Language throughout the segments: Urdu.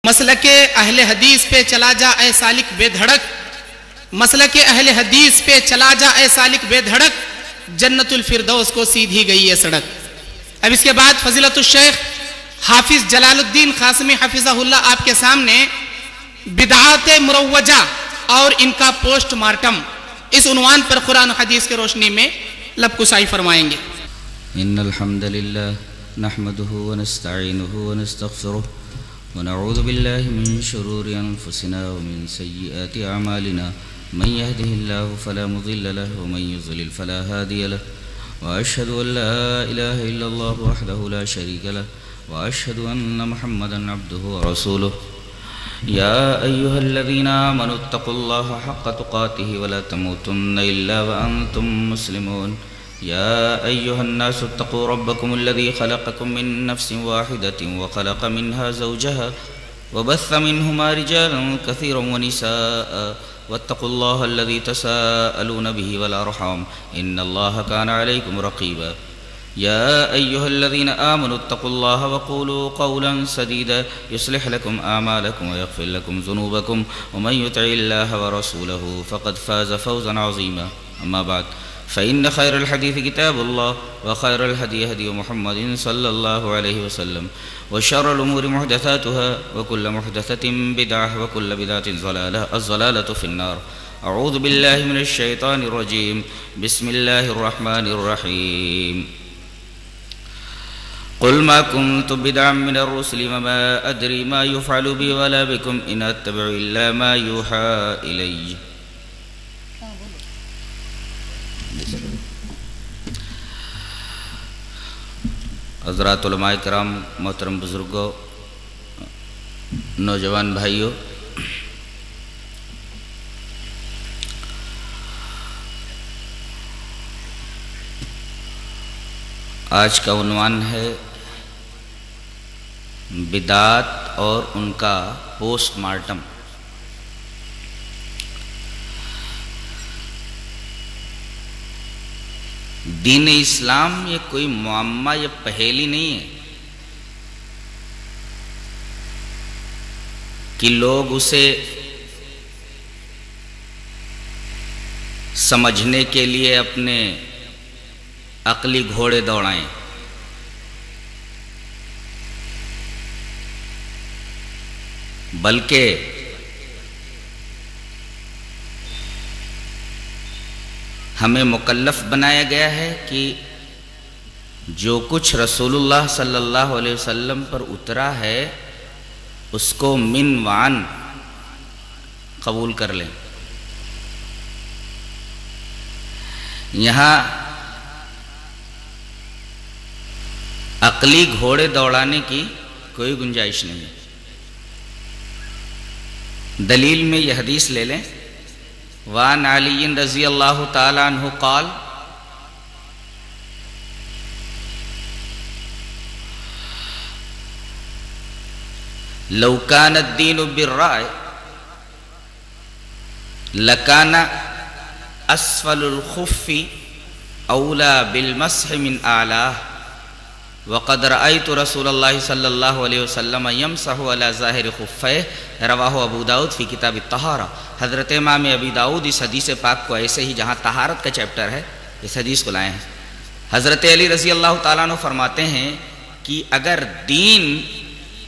مسلک اہل حدیث پہ چلا جا اے سالک بے دھڑک، مسلک اہل حدیث پہ چلا جا اے سالک بے دھڑک، جنت الفردوس کو سیدھی گئی ہے سڑک۔ اب اس کے بعد فضیلت الشیخ حافظ جلال الدین قاسمی حفظہ اللہ آپ کے سامنے بدعات مروجہ اور ان کا پوسٹ مارٹم اس عنوان پر قرآن و حدیث کے روشنی میں لب کشائی فرمائیں گے۔ ان الحمد للہ نحمده ونستعینه ونستغفره ونعوذ باللہ من شرور انفسنا ومن سیئات اعمالنا من يهده الله فلا مضل له ومن يضلل فلا هادي له واشهد ان لا اله الا الله وحده لا شريك له واشهد ان محمدا عبده ورسوله يا ايها الذين امنوا اتقوا الله حق تقاته ولا تموتن الا وانتم مسلمون يا ايها الناس اتقوا ربكم الذي خلقكم من نفس واحدة وخلق منها زوجها وبث منهما رجالا كثيرا ونساء واتقوا الله الذي تساءلون به والأرحام إن الله كان عليكم رقيبا يا أيها الذين آمنوا اتقوا الله وقولوا قولا سديدا يصلح لكم أعمالكم ويغفر لكم ذنوبكم ومن يطع الله ورسوله فقد فاز فوزا عظيما أما بعد فإن خير الحديث كتاب الله وخير الهدي هدي محمد صلى الله عليه وسلم وشر الأمور محدثاتها وكل محدثة بدعة وكل بدعة ضلالة الضلالة في النار أعوذ بالله من الشيطان الرجيم بسم الله الرحمن الرحيم قل ما كنت بدعا من الرسل وما أدري ما يفعل بي ولا بكم إن أتبع إلا ما يوحى إلي حضرات علماء کرام، محترم بزرگوں، نوجوان بھائیوں، آج کا عنوان ہے بدعات اور ان کا پوسٹ مارٹم۔ دین اسلام یہ کوئی معمہ یا پہیلی نہیں ہے کہ لوگ اسے سمجھنے کے لیے اپنے عقلی گھوڑے دوڑائیں، بلکہ ہمیں مکلف بنایا گیا ہے کہ جو کچھ رسول اللہ صلی اللہ علیہ وسلم پر اترا ہے اس کو من وعن قبول کر لیں۔ یہاں عقلی گھوڑے دوڑانے کی کوئی گنجائش نہیں ہے۔ دلیل میں یہ حدیث لے لیں، وعن علی رضی اللہ تعالی عنہ قال لو کان الدین بالرأی لکان اسفل الخف اولا بالمسح من اعلاہ وقد رأيت رسول اللہ صلی اللہ علیہ وسلم یمسح علی ظاہر خفیہ رواہ ابو داؤد فی کتاب الطہارہ۔ حضرت امام ابی داؤد اس حدیث پاک کو ایسے ہی جہاں طہارت کا چیپٹر ہے اس حدیث کو لائے ہیں۔ حضرت علی رضی اللہ تعالیٰ عنہ فرماتے ہیں کہ اگر دین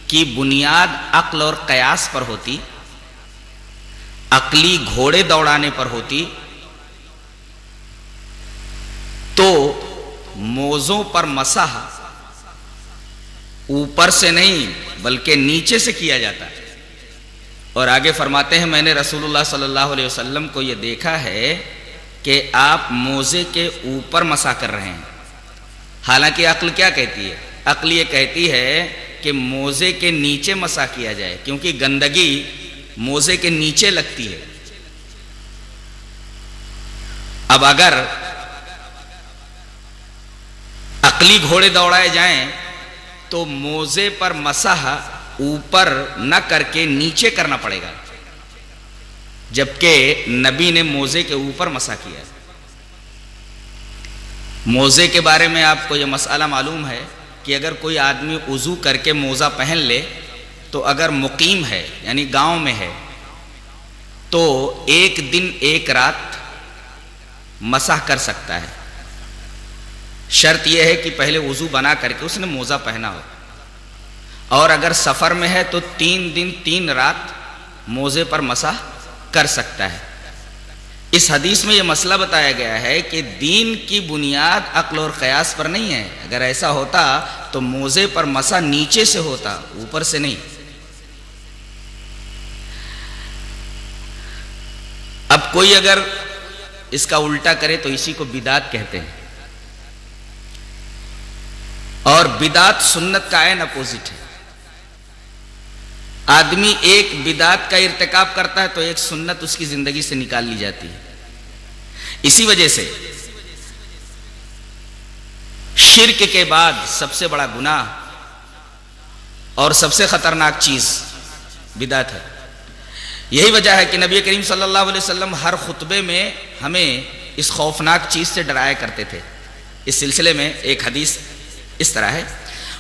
کی بنیاد عقل اور قیاس پر ہوتی، عقلی گھوڑے دوڑانے پر ہوتی، تو موزوں پر مسح اوپر سے نہیں بلکہ نیچے سے کیا جاتا ہے۔ اور آگے فرماتے ہیں میں نے رسول اللہ صلی اللہ علیہ وسلم کو یہ دیکھا ہے کہ آپ موزے کے اوپر مسح کر رہے ہیں، حالانکہ عقل کیا کہتی ہے؟ عقل یہ کہتی ہے کہ موزے کے نیچے مسح کیا جائے، کیونکہ گندگی موزے کے نیچے لگتی ہے۔ اب اگر عقلی گھوڑے دوڑائے جائیں تو موزے پر مسح اوپر نہ کر کے نیچے کرنا پڑے گا، جبکہ نبی نے موزے کے اوپر مسح کیا۔ موزے کے بارے میں آپ کو یہ مسئلہ معلوم ہے کہ اگر کوئی آدمی وضو کر کے موزہ پہن لے تو اگر مقیم ہے یعنی گاؤں میں ہے تو 1 دن 1 رات مسح کر سکتا ہے. شرط یہ ہے کہ پہلے وضو بنا کر کے اس نے موزہ پہنا ہو, اور اگر سفر میں ہے تو 3 دن 3 رات موزے پر مسح کر سکتا ہے. اس حدیث میں یہ مسئلہ بتایا گیا ہے کہ دین کی بنیاد عقل اور قیاس پر نہیں ہے. اگر ایسا ہوتا تو موزے پر مسح نیچے سے ہوتا, اوپر سے نہیں. اب کوئی اگر اس کا الٹا کرے تو اسی کو بدعت کہتے ہیں, اور بدعت سنت کا عین اپوزٹ ہے. آدمی ایک بدعت کا ارتکاب کرتا ہے تو ایک سنت اس کی زندگی سے نکال لی جاتی ہے. اسی وجہ سے شرک کے بعد سب سے بڑا گناہ اور سب سے خطرناک چیز بدعت ہے. یہی وجہ ہے کہ نبی کریم صلی اللہ علیہ وسلم ہر خطبے میں ہمیں اس خوفناک چیز سے ڈرایا کرتے تھے. اس سلسلے میں ایک حدیث اس طرح ہے,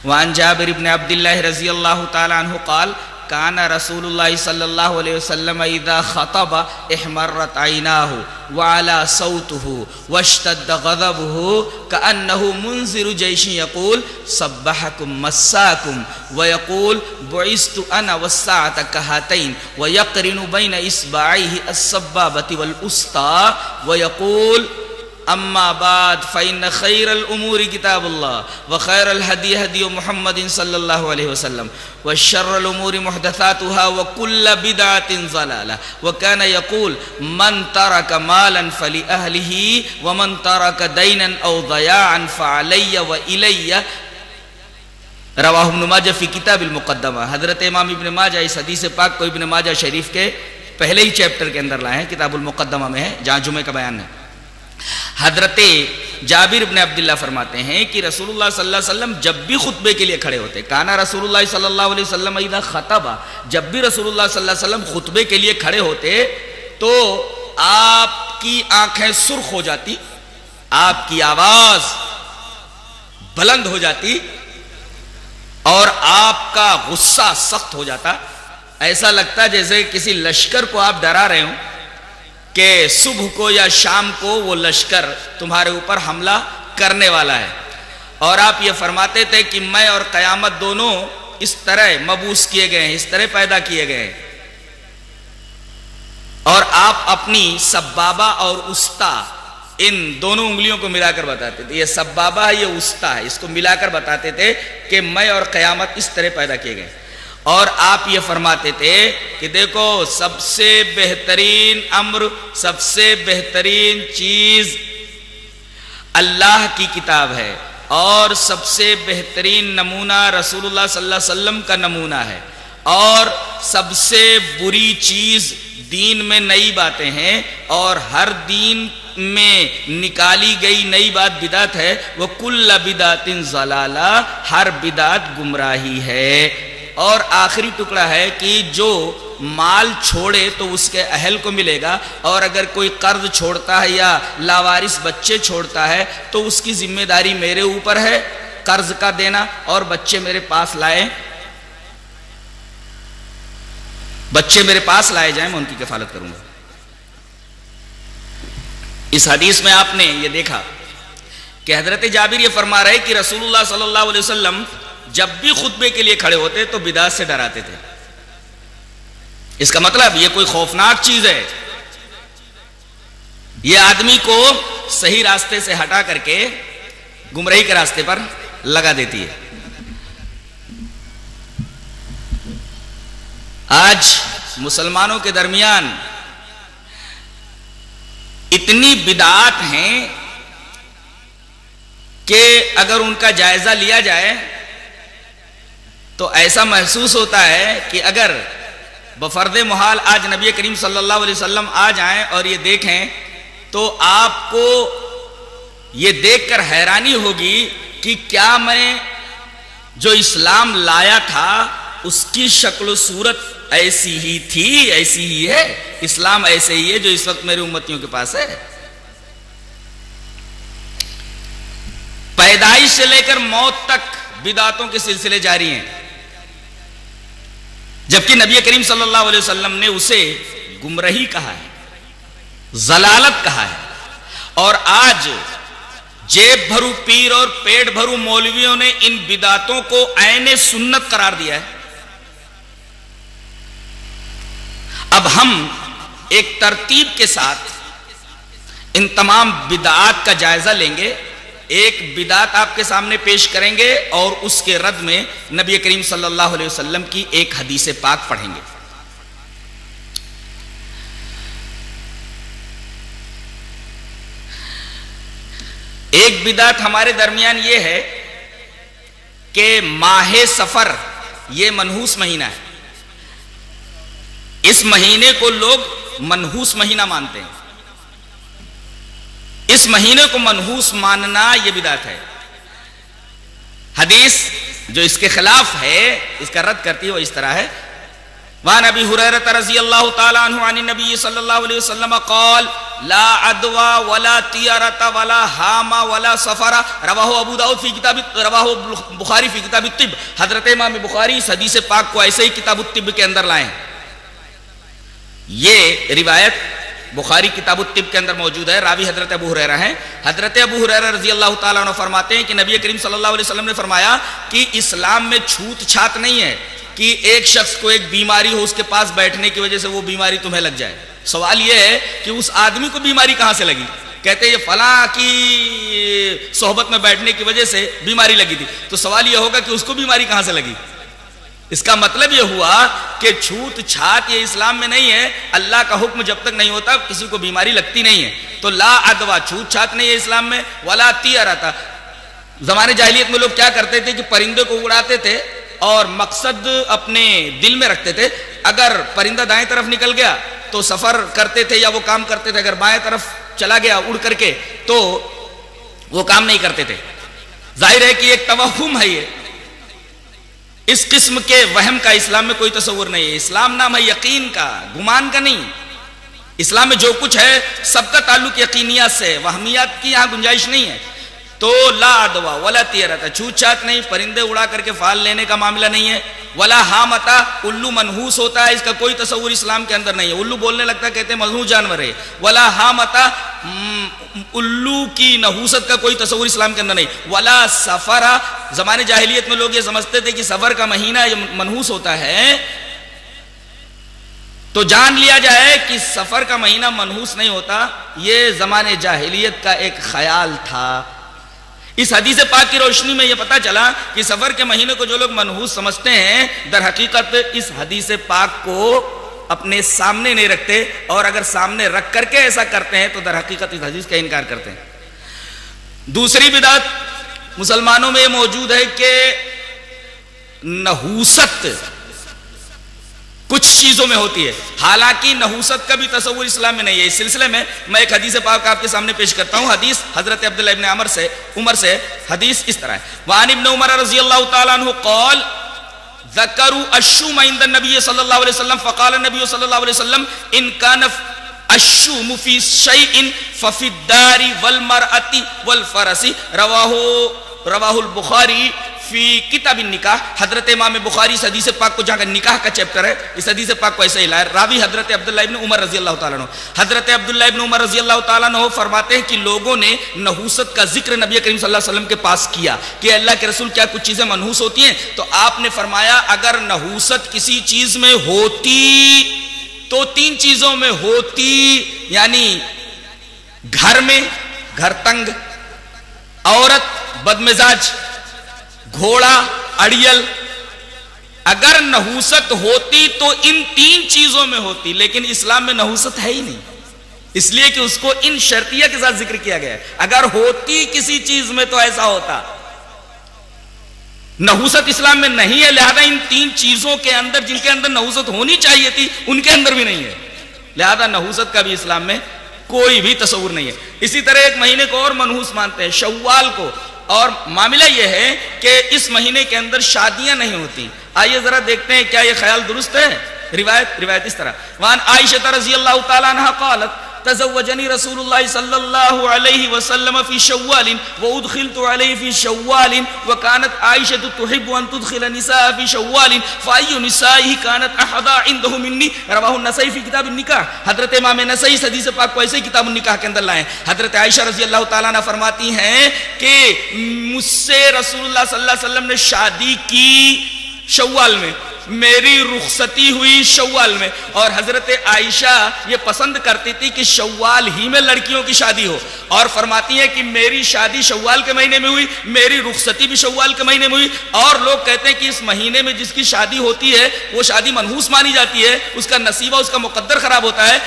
وعن جابر بن عبد اللہ رضی اللہ تعالی عنہ قال کان رسول اللہ صلی اللہ علیہ وسلم اذا خطب احمرت عیناہ وعلا صوته واشتد غضبه كأنه منذر جيش يقول صبحكم مساكم ويقول بعثت انا والساعة كهاتين ويقرن بين اصبعيه السبابة والوسطى ويقول اما بعد فإن خير الامور كتاب الله وخير الهدي هدي محمد صلى الله عليه وسلم وشر الامور محدثاتها وكل بدعة ضلالة وكان يقول من ترك مالا فلأهله ومن ترك دينا او ضياعا فعلي وإلي رواہ ابن ماجہ فی کتاب المقدمہ. حضرت امام ابن ماجہ اس حدیث پاک کو ابن ماجہ شریف کے پہلے ہی چیپٹر کے اندر لائے ہیں, کتاب المقدمہ میں ہے جہاں جمعہ کا بیان ہے. حضرت جابر بن عبداللہ فرماتے ہیں کہ رسول اللہ صلی اللہ علیہ وسلم جب بھی خطبے کے لیے کھڑے ہوتے, کانا رسول اللہ صلی اللہ علیہ وسلم اذا خطبہ, جب بھی رسول اللہ صلی اللہ علیہ وسلم خطبے کے لیے کھڑے ہوتے تو آپ کی آنکھیں سرخ ہو جاتی, آپ کی آواز بلند ہو جاتی اور آپ کا غصہ سخت ہو جاتا. ایسا لگتا جیسے کسی لشکر کو آپ ڈرا رہے ہوں کہ صبح کو یا شام کو وہ لشکر تمہارے اوپر حملہ کرنے والا ہے. اور آپ یہ فرماتے تھے کہ میں اور قیامت دونوں اس طرح مبعوث کیے گئے ہیں, اس طرح پیدا کیے گئے ہیں. اور آپ اپنی سبابہ اور وسطی ان دونوں انگلیوں کو ملا کر بتاتے تھے, یہ سبابہ ہے, یہ وسطی ہے, اس کو ملا کر بتاتے تھے کہ میں اور قیامت اس طرح پیدا کیے گئے. اور آپ یہ فرماتے تھے کہ دیکھو سب سے بہترین امر, سب سے بہترین چیز اللہ کی کتاب ہے, اور سب سے بہترین نمونہ رسول اللہ صلی اللہ علیہ وسلم کا نمونہ ہے, اور سب سے بری چیز دین میں نئی باتیں ہیں, اور ہر دین میں نکالی گئی نئی بات بدعت ہے. وَكُلَّ بِدْعَةٍ ضَلَالَةٍ, ہر بدعت گمراہی ہے. اور آخری ٹکڑا ہے کہ جو مال چھوڑے تو اس کے اہل کو ملے گا, اور اگر کوئی قرض چھوڑتا ہے یا لاوارث بچے چھوڑتا ہے تو اس کی ذمہ داری میرے اوپر ہے قرض کا دینا, اور بچے میرے پاس لائیں, بچے میرے پاس لائے جائیں, میں ان کی کفالت کروں گا. اس حدیث میں آپ نے یہ دیکھا کہ حضرت جابر یہ فرما رہے کہ رسول اللہ صلی اللہ علیہ وسلم جب بھی خطبے کے لیے کھڑے ہوتے تو بدعت سے ڈراتے تھے. اس کا مطلب یہ کوئی خوفناک چیز ہے, یہ آدمی کو صحیح راستے سے ہٹا کر کے گمراہی کے راستے پر لگا دیتی ہے. آج مسلمانوں کے درمیان اتنی بدعات ہیں کہ اگر ان کا جائزہ لیا جائے تو ایسا محسوس ہوتا ہے کہ اگر بفرض محال آج نبی کریم صلی اللہ علیہ وسلم آ جائیں اور یہ دیکھیں تو آپ کو یہ دیکھ کر حیرانی ہوگی کہ کیا میں جو اسلام لایا تھا اس کی شکل و صورت ایسی ہی تھی, ایسی ہی ہے, اسلام ایسے ہی ہے جو اس وقت میرے امتیوں کے پاس ہے. پیدائش سے لے کر موت تک بدعتوں کے سلسلے جاری ہیں. جبکہ نبی کریم صلی اللہ علیہ وسلم نے اسے گمراہی کہا ہے، ضلالت کہا ہے. اور آج جیب بھرو پیر اور پیٹ بھرو مولویوں نے ان بدعتوں کو عین سنت قرار دیا ہے. اب ہم ایک ترتیب کے ساتھ ان تمام بدعات کا جائزہ لیں گے. ایک بدعت آپ کے سامنے پیش کریں گے اور اس کے رد میں نبی کریم صلی اللہ علیہ وسلم کی ایک حدیث پاک پڑھیں گے. ایک بدعت ہمارے درمیان یہ ہے کہ ماہ سفر یہ منحوس مہینہ ہے. اس مہینے کو لوگ منحوس مہینہ مانتے ہیں. اس مہینے کو منحوس ماننا یہ بدعت ہے. حدیث جو اس کے خلاف ہے، اس کا رد کرتی ہے، وہ اس طرح ہے: وعن ابی ہریرہ رضی اللہ تعالی عنہ عن النبی صلی اللہ علیہ وسلم قال لا عدوى ولا طیرۃ ولا حام ولا سفر رواہ ابو داؤد فی کتاب رواہ بخاری فی کتاب الطب. حضرت امام بخاری اس حدیث پاک کو ایسے ہی کتاب الطب کے اندر لائے ہیں. یہ روایت بخاری کتاب الطب کے اندر موجود ہے. راوی حضرت ابو ہریرہ ہیں. حضرت ابو ہریرہ رضی اللہ تعالیٰ عنہ فرماتے ہیں کہ نبی کریم صلی اللہ علیہ وسلم نے فرمایا کہ اسلام میں چھوت چھات نہیں ہے کہ ایک شخص کو ایک بیماری ہو، اس کے پاس بیٹھنے کی وجہ سے وہ بیماری تمہیں لگ جائے. سوال یہ ہے کہ اس آدمی کو بیماری کہاں سے لگی؟ کہتے ہیں یہ فلاں کی صحبت میں بیٹھنے کی وجہ سے بیماری لگی تھی. تو سوال یہ ہوگا کہ اس کو بیماری کہاں سے لگی؟ اس کا مطلب یہ ہوا کہ چھوت چھات یہ اسلام میں نہیں ہے. اللہ کا حکم جب تک نہیں ہوتا کسی کو بیماری لگتی نہیں ہے. تو لا عدوہ چھوت چھات نہیں ہے اسلام میں. ولا طیرۃ، زمانے جاہلیت میں لوگ کیا کرتے تھے کہ پرندے کو اڑاتے تھے اور مقصد اپنے دل میں رکھتے تھے. اگر پرندہ دائیں طرف نکل گیا تو سفر کرتے تھے یا وہ کام کرتے تھے. اگر بائیں طرف چلا گیا اڑ کر کے تو وہ کام نہیں کرتے تھے. ظاہر ہے کہ ایک توہم ہے. یہ اس قسم کے وہم کا اسلام میں کوئی تصور نہیں ہے. اسلام نام ہے یقین کا، گمان کا نہیں. اسلام میں جو کچھ ہے سب کا تعلق یقینیات سے، وہمیات کی یہاں گنجائش نہیں ہے. تو لا عدوہ ولا طیرۃ، چھوت چھات نہیں، پرندے اڑا کر کے فال لینے کا معاملہ نہیں ہے. ولا حامتا، الو منحوس ہوتا ہے، اس کا کوئی تصور اسلام کے اندر نہیں ہے. الو بولنے لگتا ہے، کہتے ہیں منحوس جانور ہے. ولا حامتا، الو کی نحوست کا کوئی تصور اسلام کے اندر نہیں. ولا سفر، زمانے جاہلیت میں لوگ یہ سمجھتے تھے کہ سفر کا مہینہ یہ منحوس ہوتا ہے. تو جان لیا جائے کہ سفر کا مہینہ منحوس نہیں ہوتا. یہ زمانے جاہلیت کا ایک خیال تھا. اس حدیث پاک کی روشنی میں یہ پتا چلا کہ سفر کے مہینے کو جو لوگ منحوس سمجھتے ہیں در حقیقت اس حدیث پاک کو اپنے سامنے نہیں رکھتے، اور اگر سامنے رکھ کر کے ایسا کرتے ہیں تو در حقیقت اس حدیث کا انکار کرتے ہیں. دوسری بدعت مسلمانوں میں یہ موجود ہے کہ نحوست کچھ چیزوں میں ہوتی ہے، حالانکہ نحوست کا بھی تصور اسلام میں نہیں ہے. اس سلسلے میں میں ایک حدیث پاک آپ کے سامنے پیش کرتا ہوں. حدیث حضرت عبداللہ ابن عمر سے حدیث اس طرح ہے: وعن ابن عمر رضی اللہ تعالیٰ عنہ قال ذکروا الشوم عند النبی صلی اللہ علیہ وسلم فقال النبی صلی اللہ علیہ وسلم ان کان الشوم فی شیء ففی الدار والمرأة والفرس. رواہ البخاری فی کتاب النکاح. حضرت امام بخاری اس حدیث پاک کو، جہاں کا نکاح کا چیپٹر ہے، اس حدیث پاک کو ایسے ہی لایا. راوی حضرت عبداللہ ابن عمر رضی اللہ تعالیٰ عنہ. حضرت عبداللہ ابن عمر رضی اللہ تعالیٰ عنہ فرماتے ہیں کہ لوگوں نے نحوست کا ذکر نبی کریم صلی اللہ علیہ وسلم کے پاس کیا کہ اللہ کے رسول کیا کچھ چیزیں منحوس ہوتی ہیں؟ تو آپ نے فرمایا اگر نحوست کسی چیز میں ہوتی تو 3 چیزوں میں ہوتی، یعنی گھر میں گھر تنگ، عورت بدمزاج، گھوڑا اڑیل. اگر نحوست ہوتی تو ان 3 چیزوں میں ہوتی، لیکن اسلام میں نحوست ہے ہی نہیں، اس لیے کہ اس کو ان شرطیہ کے ساتھ ذکر کیا گیا ہے. اگر ہوتی کسی چیز میں تو ایسا ہوتا. نحوست اسلام میں نہیں ہے، لہذا ان 3 چیزوں کے اندر جن کے اندر نحوست ہونی چاہیے تھی ان کے اندر بھی نہیں ہے. لہذا نحوست کا بھی اسلام میں کوئی بھی تصور نہیں ہے. اسی طرح ایک مہینے کو اور منحوس مانتے ہیں، شوال کو. اور معاملہ یہ ہے کہ اس مہینے کے اندر شادیاں نہیں ہوتی. آئیے ذرا دیکھتے ہیں کیا یہ خیال درست ہے. روایت اس طرح: وان عائشہ رضی اللہ تعالی عنہا قالت تزوجنی رسول اللہ صلی اللہ علیہ وسلم فی شوال وادخلت علیہ فی شوال وکانت عائشہ تحب ان تدخل النساء فی شوال فای نسائہ کانت احدا عنده منی رواہ النسائی فی کتاب النکاح. حضرت امام نسائی حدیث پاک کو ایسے کتاب النکاح کے اندر لائے. حضرت عائشہ رضی اللہ تعالیٰ عنہ فرماتی ہیں کہ مجھ سے رسول اللہ صلی اللہ علیہ وسلم نے شادی کی شوال میں, میری رخصتی ہوئی شوال میں, اور حضرت عائشہ یہ پسند کرتی تھی کہ شوال ہی میں لڑکیوں کی شادی ہو, اور فرماتی ہیں کہ میری شادی شوال کے مہینے میں ہوئی, میری رخصتی بھی شوال کے مہینے میں ہوئی, اور لوگ کہتے ہیں کہ اس مہینے میں جس کی شادی ہوتی ہے وہ شادی منحوس مانی جاتی ہے, اس کا نصیبہ اس کا مقدر خراب ہوتا ہے.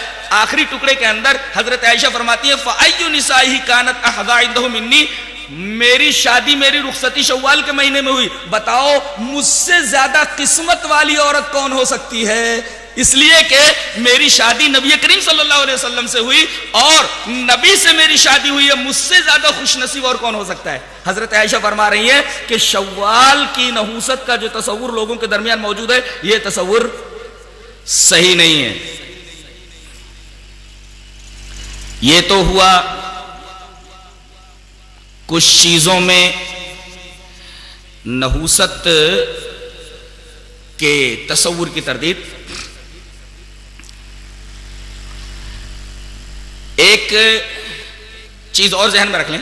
آخری ٹکڑے کے اندر حضرت عائشہ فرماتی ہے فَأَيُّ نِسَائِهِ كَانَتْ أَحْظَى عِنْدَهُ مِنِّي, میری شادی میری رخصتی شوال کے مہینے میں ہوئی, بتاؤ مجھ سے زیادہ قسمت والی عورت کون ہو سکتی ہے؟ اس لیے کہ میری شادی نبی کریم صلی اللہ علیہ وسلم سے ہوئی اور نبی سے میری شادی ہوئی ہے, مجھ سے زیادہ خوش نصیب اور کون ہو سکتا ہے؟ حضرت عائشہ فرما رہی ہیں کہ شوال کی نحوست کا جو تصور لوگوں کے درمیان موجود ہے یہ تصور صحیح نہیں ہے. یہ تو ہوا کچھ چیزوں میں نحوست کے تصور کی تردید. ایک چیز اور ذہن میں رکھ لیں,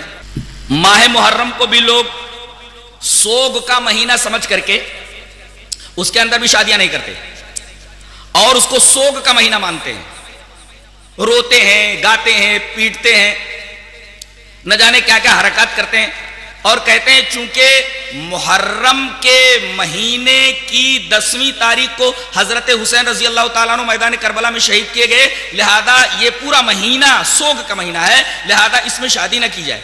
ماہ محرم کو بھی لوگ سوگ کا مہینہ سمجھ کر کے اس کے اندر بھی شادیاں نہیں کرتے اور اس کو سوگ کا مہینہ مانتے ہیں, روتے ہیں, گاتے ہیں, پیٹتے ہیں, نہ جانے کیا کیا حرکات کرتے ہیں, اور کہتے ہیں چونکہ محرم کے مہینے کی 10ویں تاریخ کو حضرت حسین رضی اللہ تعالیٰ عنہ میدان کربلا میں شہید کیے گئے, لہذا یہ پورا مہینہ سوگ کا مہینہ ہے, لہذا اس میں شادی نہ کی جائے.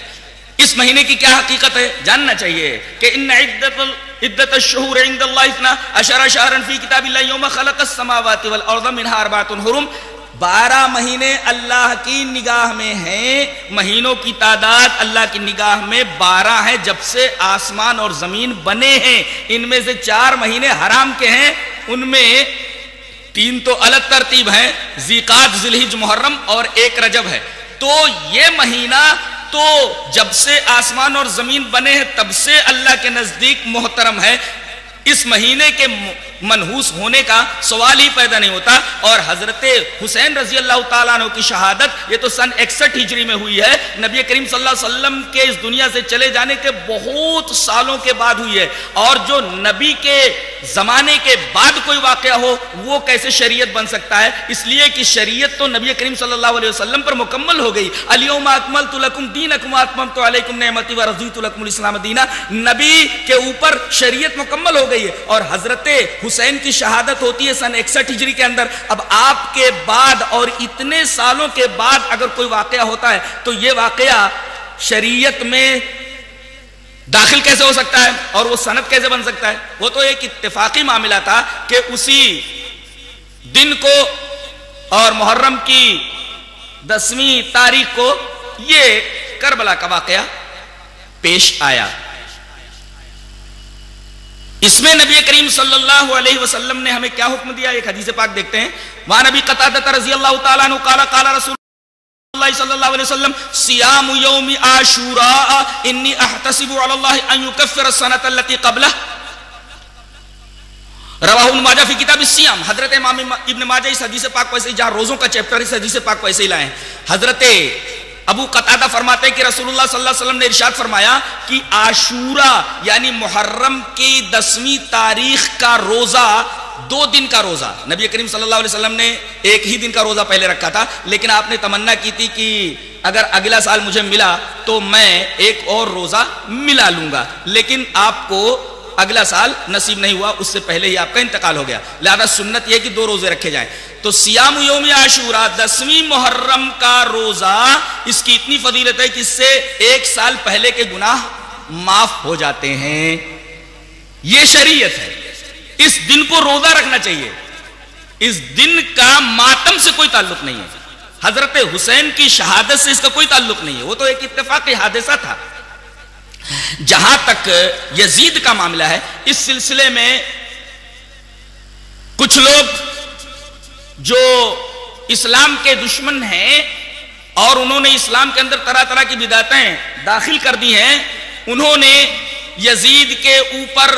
اس مہینے کی کیا حقیقت ہے جاننا چاہیے کہ ان عدت الشہور عند اللہ 12 شہرا فی کتاب اللہ یوم خلق السماوات والارض منها 4 حرم. 12 مہینے اللہ کی نگاہ میں ہیں, مہینوں کی تعداد اللہ کی نگاہ میں 12 ہے جب سے آسمان اور زمین بنے ہیں. ان میں سے 4 مہینے حرام کے ہیں, ان میں 3 تو الگ ترتیب ہیں, ذیقعد, ذوالحج, محرم اور 1 رجب ہے. تو یہ مہینہ تو جب سے آسمان اور زمین بنے ہیں تب سے اللہ کے نزدیک محترم ہے. اس مہینے کے منحوس ہونے کا سوال ہی پیدا نہیں ہوتا. اور حضرت حسین رضی اللہ تعالیٰ عنہ کی شہادت یہ تو سن 61 ہجری میں ہوئی ہے, نبی کریم صلی اللہ علیہ وسلم کے اس دنیا سے چلے جانے کے بہت سالوں کے بعد ہوئی ہے. اور جو نبی کے زمانے کے بعد کوئی واقعہ ہو وہ کیسے شریعت بن سکتا ہے؟ اس لیے کہ شریعت تو نبی کریم صلی اللہ علیہ وسلم پر مکمل ہو گئی. الیوم اکملت لکم دینکم واتممت علیکم نعمتی ورضیت لکم الاسلام دینا. نبی کے اوپر شریعت مکمل ہو گئی ہے, اور حضرت حسین کی شہادت ہوتی ہے سن 61 ہجری کے اندر. اب آپ کے بعد اور اتنے سالوں کے بعد اگر کوئی واقعہ ہوتا ہے تو یہ واقعہ شریعت میں داخل کیسے ہو سکتا ہے اور وہ سند کیسے بن سکتا ہے؟ وہ تو ایک اتفاقی معاملہ تھا کہ اسی دن کو اور محرم کی 10ویں تاریخ کو یہ کربلا کا واقعہ پیش آیا. اس میں نبی کریم صلی اللہ علیہ وسلم نے ہمیں کیا حکم دیا؟ ایک حدیث پاک دیکھتے ہیں. وہاں نبی قتادہ رضی اللہ تعالیٰ عنہ قال قال رسول اللہ صلی اللہ علیہ وسلم صیام یوم عاشوراء انی احتسب علی اللہ ان یکفر السنۃ التي قبلہ. رواہ ابن ماجہ فی کتاب الصیام. حضرت امام ابن ماجہ اس حدیث پاک کو ایسے جہاں روزوں کا چیپٹر اس حدیث پاک کو ایسے ہی لائے ہیں. حضرت ابو قتادہ فرماتے ہیں کہ رسول اللہ صلی اللہ علیہ وسلم نے ارشاد فرمایا کہ عاشورہ یعنی محرم کی 10ویں تاریخ کا روزہ 2 دن کا روزہ, نبی کریم صلی اللہ علیہ وسلم نے 1 ہی دن کا روزہ پہلے رکھا تھا, لیکن آپ نے تمنا کی تھی کہ اگر اگلا سال مجھے ملا تو میں ایک اور روزہ ملا لوں گا, لیکن آپ کو اگلا سال نصیب نہیں ہوا, اس سے پہلے ہی آپ کا انتقال ہو گیا. لہذا سنت یہ کہ 2 روزے رکھے جائیں. تو سیام یوم عاشوراء 10ویں محرم کا روزہ, اس کی اتنی فضیلت ہے کہ اس سے 1 سال پہلے کے گناہ معاف ہو جاتے ہیں. یہ شریعت ہے. اس دن کو روزہ رکھنا چاہیے. اس دن کا ماتم سے کوئی تعلق نہیں ہے, حضرت حسین کی شہادت سے اس کا کوئی تعلق نہیں ہے, وہ تو ایک اتفاقی حادثہ تھا. جہاں تک یزید کا معاملہ ہے, اس سلسلے میں کچھ لوگ جو اسلام کے دشمن ہیں اور انہوں نے اسلام کے اندر طرح طرح کی بدعتیں داخل کر دی ہیں. انہوں نے یزید کے اوپر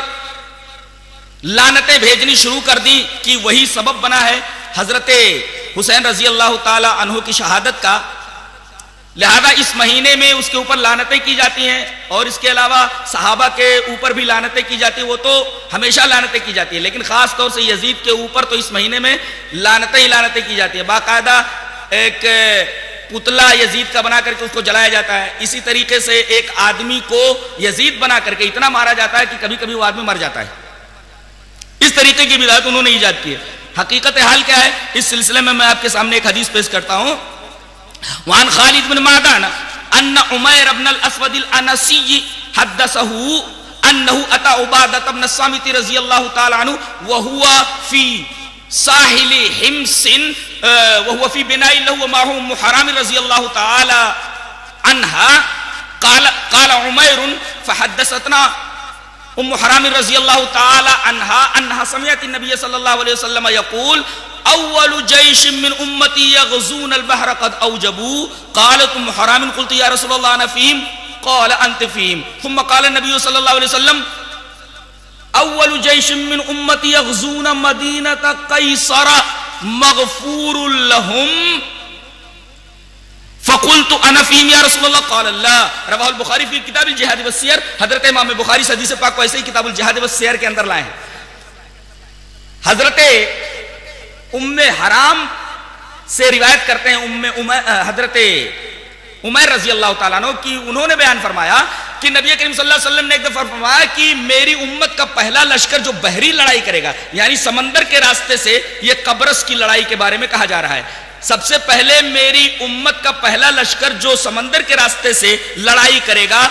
لعنتیں بھیجنی شروع کر دی کہ وہی سبب بنا ہے حضرت حسین رضی اللہ تعالی عنہ کی شہادت کا. لہذا اس مہینے میں اس کے اوپر لعنتیں کی جاتی ہیں, اور اس کے علاوہ صحابہ کے اوپر بھی لعنتیں کی جاتی ہیں. وہ تو ہمیشہ لعنتیں کی جاتی ہیں, لیکن خاص طور سے یزید کے اوپر تو اس مہینے میں لعنتیں ہی لعنتیں کی جاتی ہیں. باقاعدہ ایک پتلا یزید کا بنا کر کے اس کو جلایا جاتا ہے. اسی طریقے سے ایک آدمی کو یزید بنا کر کے اتنا مارا جاتا ہے کہ کبھی کبھی وہ آدمی مر جاتا ہے. اس طریقے کی بدعت انہوں نے ایجاد کی ہے. حقیقت حال کیا ہے, اس سلسلے میں آپ کے سامنے ایک حدیث پیش کرتا ہوں. وعن خالد بن معدان ان عمیر بن الاسود الانسی حدثه انه اتى عبادة بن الصامت رضی اللہ تعالی عنہ وهو في ساحل حمص وهو في بناء له ومعه ام حرام رضی اللہ تعالی عنها قال عمیر فحدثتنا ام حرام رضی اللہ تعالی عنها انها سمعت النبي صلی اللہ علیہ وسلم يقول اول جيش من امتي يغزون البحر قد اوجبوا. قالت ام حرام قلت يا رسول الله انا فيهم قال انت فيهم. ثم قال النبي صلى الله عليه وسلم اول جيش من امتي يغزون مدينة قيصر مغفور لهم فقلت انا فيهم يا رسول الله قال لا. رواه البخاری فی کتاب الجہاد والسیر. حضرت امام بخاری حدیث پاک کو ایسے ہی کتاب الجہاد والسیر کے اندر لائے ہیں. حضرت ام حرام سے روایت کرتے ہیں حضرت عمیر رضی اللہ تعالیٰ عنہ کی, انہوں نے بیان فرمایا کہ نبی کریم صلی اللہ علیہ وسلم نے ایک دفعہ فرمایا کہ میری امت کا پہلا لشکر جو بحری لڑائی کرے گا, یعنی سمندر کے راستے سے, یہ قبرص کی لڑائی کے بارے میں کہا جا رہا ہے. سب سے پہلے میری امت کا پہلا لشکر جو سمندر کے راستے سے لڑائی کرے گا,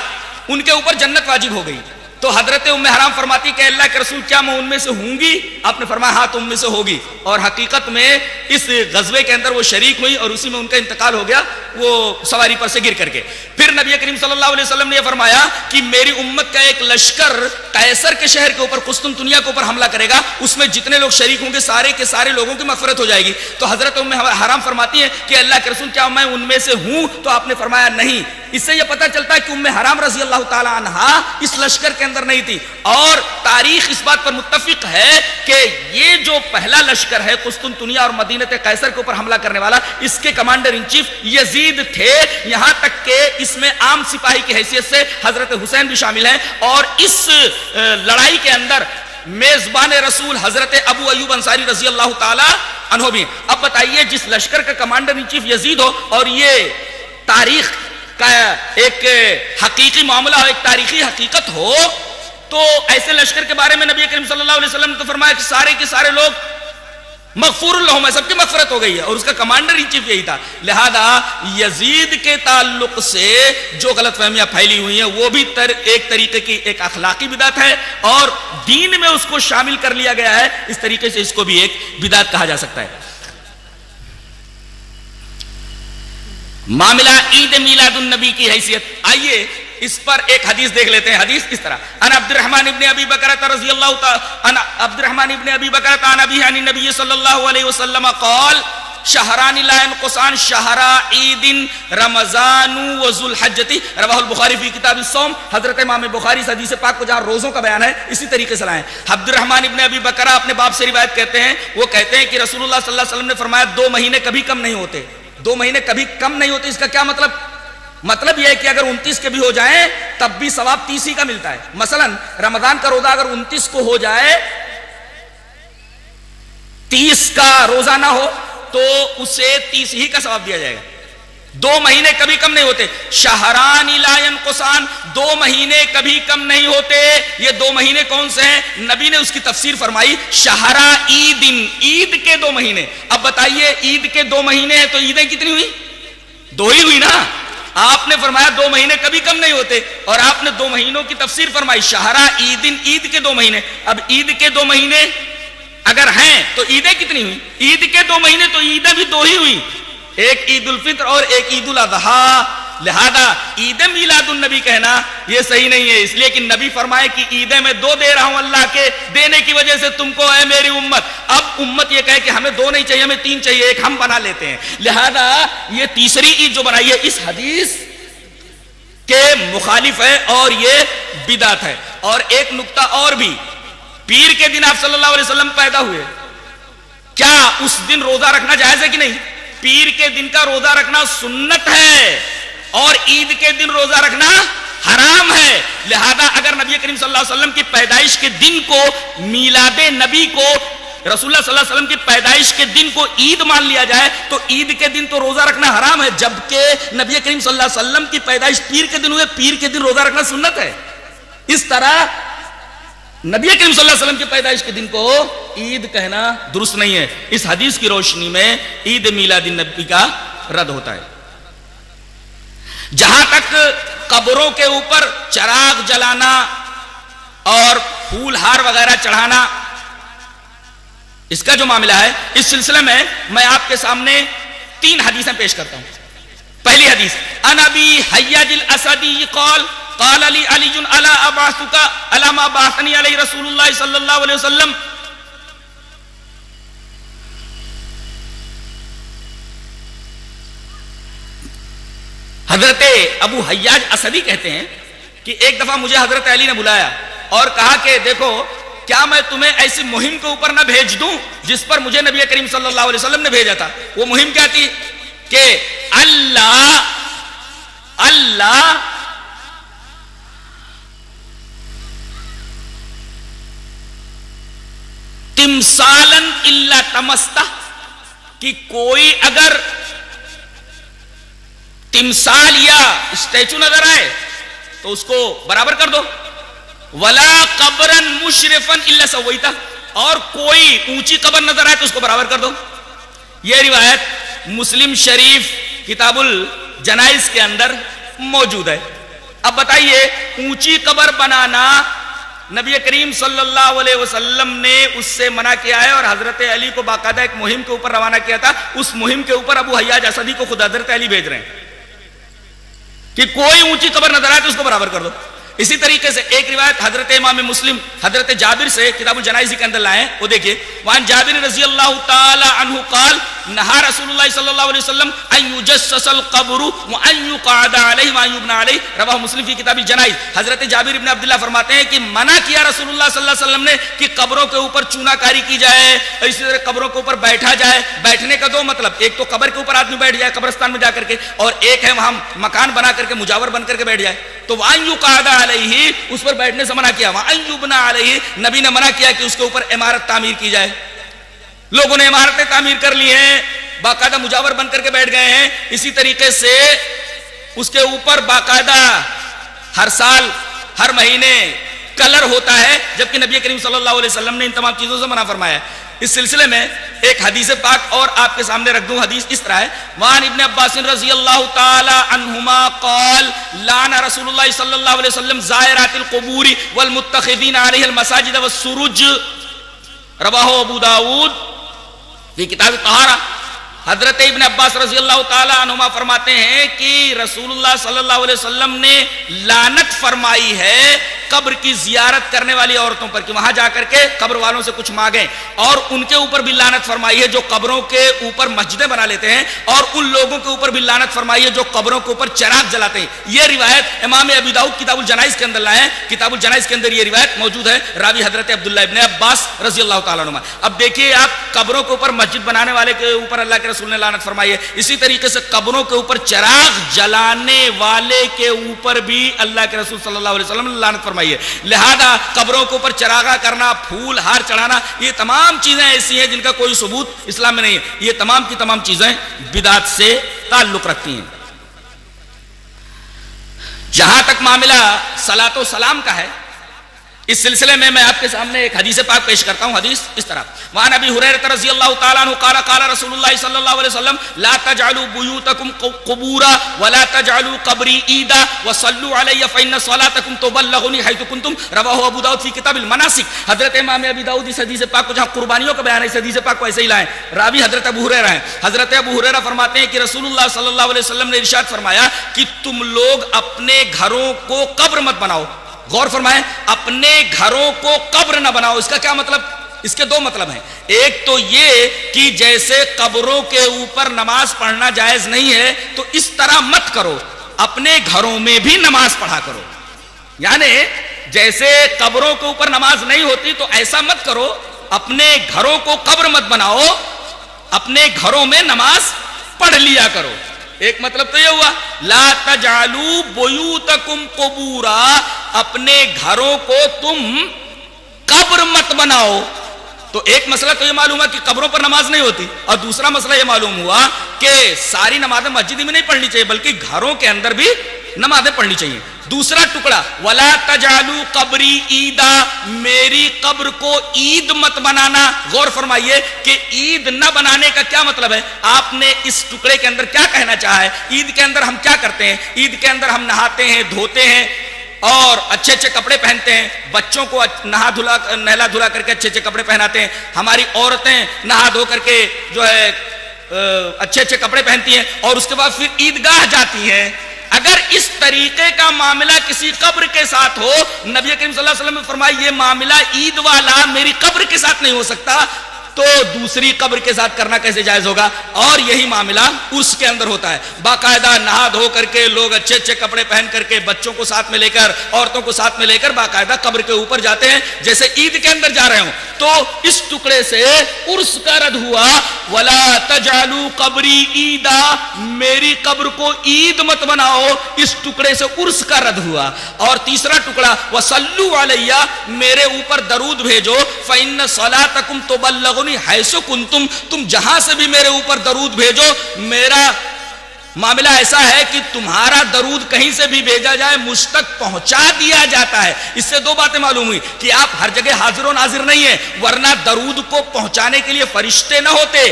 ان کے اوپر جنت واجب ہو گئی. تو حضرت ام حرام فرماتی کہ اللہ کے رسول کیا میں ان میں سے ہوں گی؟ آپ نے فرمایا ہاں تم میں سے ہوگی. اور حقیقت میں اس غزوے کے اندر وہ شریک ہوئی اور اسی میں ان کا انتقال ہو گیا, وہ سواری پر سے گر کر کے. پھر نبی کریم صلی اللہ علیہ وسلم نے یہ فرمایا کہ میری امت کا ایک لشکر قیصر کے شہر کے اوپر, قسطنطنیہ کے اوپر حملہ کرے گا, اس میں جتنے لوگ شریک ہوں گے سارے کے سارے لوگوں کی مغفرت ہو جائے گی. تو حضرت ام حرام فرماتی ہیں کہ اللہ کے رسول کیا میں ان میں سے ہوں؟ تو آپ نے فرمایا نہیں. اس سے یہ پتہ چلتا ہے کہ ام حرام رضی اللہ تعالی عنہا اس لشکر کے اندر نہیں تھی, اور تاریخ اس بات پر متفق ہے کہ یہ جو پہلا لشکر ہے قسطنطنیہ اور مدینہ قیصر کے اوپر حملہ کرنے والا, اس کے کمانڈر ان چیف یزید تھے. یہاں تک کہ اس میں عام سپاہی کی حیثیت سے حضرت حسین بھی شامل ہیں, اور اس لڑائی کے اندر میزبان رسول حضرت ابو ایوب انصاری رضی اللہ تعالی عنہ بھی. اب بتائیے, جس لشکر کا کمانڈر ان چیف یزید ہو اور یہ تاریخ کا ایک حقیقی معاملہ ہو, ایک تاریخی حقیقت ہو, تو ایسے لشکر کے بارے میں نبی کریم صلی اللہ علیہ وسلم نے تو فرمایا کہ سارے کے سارے لوگ مغفور لہم ہے, سب کی مغفرت ہو گئی ہے, اور اس کا کمانڈر ان چیف یہی تھا. لہذا یزید کے تعلق سے جو غلط فہمیاں پھیلی ہوئی ہیں وہ بھی ایک طریقے کی ایک اخلاقی بدعت ہے, اور دین میں اس کو شامل کر لیا گیا ہے. اس طریقے سے اس کو بھی ایک بدعت کہا جا سکتا ہے. معاملہ عید میلاد النبی کی حیثیت, آئیے اس پر ایک حدیث دیکھ لیتے ہیں. حدیث کس طرح؟ ان عبد الرحمن ابن ابی بکرۃ رضی اللہ تعالی عنہ, عبد الرحمن ابن ابی بکرۃ عن ابی عن النبی صلی اللہ علیہ وسلم قال شہران لا ينقصان شہر عید رمضان و ذو الحجۃ. رواہ البخاری فی کتاب الصوم. حضرت امام بخاری اس حدیث پاک کو جہاں روزوں کا بیان ہے اسی طریقے سے لائے. عبد الرحمن ابن ابی بکرہ اپنے باپ سے روایت کرتے ہیں, وہ کہتے ہیں کہ رسول اللہ صلی اللہ علیہ وسلم نے فرمایا 2 مہینے کبھی کم نہیں ہوتے. 2 مہینے کبھی کم نہیں ہوتے, اس کا کیا مطلب؟ مطلب یہ ہے کہ اگر 29 کے بھی ہو جائیں تب بھی ثواب 30 ہی کا ملتا ہے. مثلا رمضان کا روزہ اگر 29 کو ہو جائے, 30 کا روزہ نہ ہو تو اسے 30 ہی کا ثواب دیا جائے گا. 2 مہینے کبھی کم نہیں ہوتے. شہران لا ينقصان, 2 مہینے کبھی کم نہیں ہوتے. یہ 2 مہینے کون سے ہیں؟ نبی نے اس کی تفسیر فرمائی شہر عید, عید کے 2 مہینے. اب بتائیے عید کے 2 مہینے ہیں تو عیدیں کتنی ہوئی؟ 2 ہی ہوئی نا. آپ نے فرمایا 2 مہینے کبھی کم نہیں ہوتے, اور آپ نے 2 مہینوں کی تفسیر فرمائی شہر عید, عید کے 2 مہینے. اب عید کے 2 مہینے اگر ہیں تو عیدیں کتنی ہوئی؟ عید کے 2 مہینے تو عیدیں بھی 2 ہی ہوئی, ایک عید الفطر اور ایک عید الاضحیٰ. لہذا عید میلاد النبی کہنا یہ صحیح نہیں ہے، اس لیے کہ نبی فرمائے کہ عیدیں میں 2 دے رہا ہوں اللہ کے دینے کی وجہ سے تم کو، اے میری امت. اب امت یہ کہے کہ ہمیں 2 نہیں چاہیے، ہمیں 3 چاہیے، ایک ہم بنا لیتے ہیں. لہذا یہ تیسری عید جو بنائی ہے اس حدیث کے مخالف ہے اور یہ بدعت ہے. اور ایک نقطہ اور بھی، پیر کے دن آپ صلی اللہ علیہ وسلم پیدا ہوئے، کیا اس دن روزہ رکھنا جائز ہے کہ نہیں؟ پیر کے دن کا روزہ رکھنا سنت ہے اور عید کے دن روزہ رکھنا حرام ہے. لہذا اگر نبی کریم صلی اللہ علیہ وسلم کی پیدائش کے دن کو، میلاد نبی کو، رسول اللہ صلی اللہ علیہ وسلم کی پیدائش کے دن کو عید مان لیا جائے تو عید کے دن تو روزہ رکھنا حرام ہے، جبکہ نبی کریم صلی اللہ علیہ وسلم کی پیدائش پیر کے دن ہوئے، پیر کے دن روزہ رکھنا سنت ہے. اس طرح نبی کریم صلی اللہ علیہ وسلم کی پیدائش کے دن کو عید کہنا درست نہیں ہے. اس حدیث کی روشنی میں عید میلاد النبی کا رد ہوتا ہے. جہاں تک قبروں کے اوپر چراغ جلانا اور پھول ہار وغیرہ چڑھانا اس کا جو معاملہ ہے، اس سلسلے میں میں آپ کے سامنے 3 حدیثیں پیش کرتا ہوں. پہلی حدیث، ان ابی حیاج الاسدی قال قال علی علی الا ابعثک الا ما بعثنی علی رسول اللہ صلی اللہ علیہ وسلم. حضرت ابو حیاج اسدی کہتے ہیں کہ ایک دفعہ مجھے حضرت علی نے بلایا اور کہا کہ دیکھو کیا میں تمہیں ایسی مہم کے اوپر نہ بھیج دوں جس پر مجھے نبی کریم صلی اللہ علیہ وسلم نے بھیجا تھا. وہ مہم کیا تھی کہ اللہ تمثالن الا تمستہ، کہ کوئی اگر تمثال یا اسٹیچو نظر آئے تو اس کو برابر کر دو. ولا قبرن مشرفن الا سویتہ، اور کوئی اونچی قبر نظر آئے تو اس کو برابر کر دو. یہ روایت مسلم شریف کتاب الجنائز کے اندر موجود ہے. اب بتائیے، اونچی قبر بنانا نبی کریم صلی اللہ علیہ وسلم نے اس سے منع کیا ہے اور حضرت علی کو باقاعدہ ایک مہم کے اوپر روانہ کیا تھا. اس مہم کے اوپر ابو حیاج اسدی کو خود حضرت علی بھیج رہے ہیں کہ کوئی اونچی قبر نظر آئے تو اس کو برابر کر دو. اسی طریقے سے ایک روایت حضرت امام مسلم حضرت جابر سے کتاب الجنائز کے اندر لائے ہیں، وہ دیکھیے، وان جابر رضی اللہ تعالی عنہ قال نہا رسول اللہ صلی اللہ علیہ وسلم ان یجسس القبر وان یقعد علیہ وان یبنى علیہ، رواہ مسلم فی کتاب الجنائز. حضرت جابر ابن عبداللہ فرماتے ہیں کہ منع کیا رسول اللہ صلی اللہ علیہ وسلم نے کہ قبروں کے اوپر چونا کاری کی جائے، اسی طرح قبروں کے اوپر بیٹھا جائے. بیٹھنے کا 2 مطلب، ایک تو قبر کے اوپر آدمی بیٹھ جائے قبرستان میں جا کر کے، اور ایک ہے وہاں مکان بنا کر کے مجاور بن کر کے بیٹھ جائے. تو وان یقعد علیہ، اس پر بیٹھنے سے منع کیا. وان یبنى علیہ، نبی نے منع کیا کہ اس کے اوپر عمارت تعمیر کی جائے. لوگوں نے عمارتیں تعمیر کر لی ہیں، باقاعدہ مجاور بن کر کے بیٹھ گئے ہیں. اسی طریقے سے اس کے اوپر باقاعدہ ہر سال ہر مہینے کلر ہوتا ہے، جبکہ نبی کریم صلی اللہ علیہ وسلم نے ان تمام چیزوں سے منع فرمایا. اس سلسلے میں ایک حدیث پاک اور آپ کے سامنے رکھ دوں. حدیث اس طرح ہے، وان ابن عباس رضی اللہ تعالی عنہما قال لعن رسول اللہ صلی اللہ علیہ وسلم زائرات القبور والمتخذین علیہ المساجد والسروج، رواہ ابو داود فی کتاب الطہارہ. حضرت ابن عباس رضی اللہ تعالی عنہما فرماتے ہیں کہ رسول اللہ صلی اللہ علیہ وسلم نے لعنت فرمائی ہے قبر کی زیارت کرنے والی عورتوں پر، کہ وہاں جا کر کے قبر والوں سے کچھ مانگیں، اور ان کے اوپر بھی لعنت فرمائی ہے جو قبروں کے اوپر مسجدیں بنا لیتے ہیں، اور ان لوگوں کے اوپر بھی لعنت فرمائی ہے جو قبروں کے اوپر چراغ جلاتے ہیں. یہ روایت امام ابی داؤد کتاب الجنائز کے اندر لائے ہیں. کتاب الجنائز کے اندر یہ روایت موجود ہے، راوی حضرت عبداللہ ابن عباس رضی اللہ تعالیٰ عنہ. اب دیکھیے آپ، قبروں کے اوپر مسجد بنانے والے کے اوپر اللہ کے رسول نے لعنت فرمائی ہے. اسی طریقے سے قبروں کے اوپر چراغ جلانے والے کے اوپر بھی اللہ کے رسول صلی اللہ علیہ وسلم نے لعنت فرمائی ہے. لہذا قبروں کے اوپر چراغا کرنا، پھول ہار چڑھانا، یہ تمام چیزیں ایسی ہیں جن کا کوئی ثبوت اسلام میں نہیں ہے. یہ تمام کی تمام چیزیں بدعت سے تعلق رکھتی ہیں. جہاں تک معاملہ صلاۃ و سلام کا ہے، اس سلسلے میں آپ کے سامنے ایک حدیث پاک پیش کرتا ہوں. حدیث اس طرح وعن ابی ہریرہ رضی اللہ تعالی عنہ قال قال رسول اللہ صلی اللہ علیہ وسلم لا تجعلوا بیوتکم قبورا ولا تجعلوا قبری عیدا وصلوا علی فإن صلاتکم تبلغنی حیث کنتم. رواہ ابو داؤد فی کتاب المناسک. حضرت امام ابی داؤد اس حدیث پاک کو جہاں قربانیوں کا بیان ہے اس حدیث پاک کو ایسے ہی لائیں. راوی حضرت ابو ہریرہ ہیں. حضرت ابو ہریرہ فرماتے ہیں کہ رسول اللہ صلی اللہ علیہ وسلم نے ارشاد فرمایا کہ تم لوگ اپنے گھروں کو قبر مت بناؤ. غور فرمائیں, اپنے گھروں کو قبر نہ بناؤ. اس کا کیا مطلب؟ اس کے دو مطلب ہیں. ایک تو یہ کہ جیسے قبروں کے اوپر نماز پڑھنا جائز نہیں ہے تو اس طرح مت کرو, اپنے گھروں میں بھی نماز پڑھا کرو. یعنی جیسے قبروں کے اوپر نماز نہیں ہوتی تو ایسا مت کرو, اپنے گھروں کو قبر مت بناؤ, اپنے گھروں میں نماز پڑھ لیا کرو. ایک مطلب تو یہ ہوا لا تجعلوا بیوتکم قبورا, اپنے گھروں کو تم قبر مت بناؤ. تو ایک مسئلہ تو یہ معلوم ہوا کہ قبروں پر نماز نہیں ہوتی, اور دوسرا مسئلہ یہ معلوم ہوا کہ ساری نمازیں مسجد میں نہیں پڑھنی چاہیے بلکہ گھروں کے اندر بھی نمازیں پڑھنی چاہیے. دوسرا ٹکڑا ولا تجعلوا قبری عیدا, میری قبر کو عید مت بنانا. غور فرمائیے کہ عید نہ بنانے کا کیا مطلب ہے. آپ نے اس ٹکڑے کے اندر کیا کہنا چاہا ہے؟ عید کے اندر ہم کیا کرتے ہیں؟ عید کے اندر ہم نہاتے ہیں, دھوتے ہیں اور اچھے اچھے کپڑے پہنتے ہیں, بچوں کو نہلا دھلا کر کے اچھے اچھے کپڑے پہناتے ہیں, ہماری عورتیں نہا دھو کر کے جو ہے اچھے اچھے کپڑے پہنتی ہیں اور اس کے بعد پھر عیدگاہ جاتی ہیں. اگر اس طریقے کا معاملہ کسی قبر کے ساتھ ہو, نبی کریم صلی اللہ علیہ وسلم نے فرمایا یہ معاملہ عید والا میری قبر کے ساتھ نہیں ہو سکتا, تو دوسری قبر کے ساتھ کرنا کیسے جائز ہوگا؟ اور یہی معاملہ اس کے اندر ہوتا ہے. باقاعدہ نہا دھو کر کے لوگ اچھے اچھے کپڑے پہن کر کے بچوں کو ساتھ میں لے کر, عورتوں کو ساتھ میں لے کر باقاعدہ قبر کے اوپر جاتے ہیں جیسے عید کے اندر جا رہے ہوں. تو اس ٹکڑے سے عرس کا رد ہوا ولا تجعلوا قبری عیدا, میری قبر کو عید مت بناؤ, اس ٹکڑے سے عرس کا رد ہوا. اور تیسرا ٹکڑا وصلوا علی, میرے اوپر درود بھیجو, فإن صلاتکم تبلغنی حیث کنتم, تم جہاں سے بھی میرے اوپر درود بھیجو, میرا معاملہ ایسا ہے کہ تمہارا درود کہیں سے بھی بھیجا جائے مجھ تک پہنچا دیا جاتا ہے. اس سے دو باتیں معلوم ہوئی کہ آپ ہر جگہ حاضر و ناظر نہیں ہیں, ورنہ درود کو پہنچانے کے لیے فرشتے نہ ہوتے.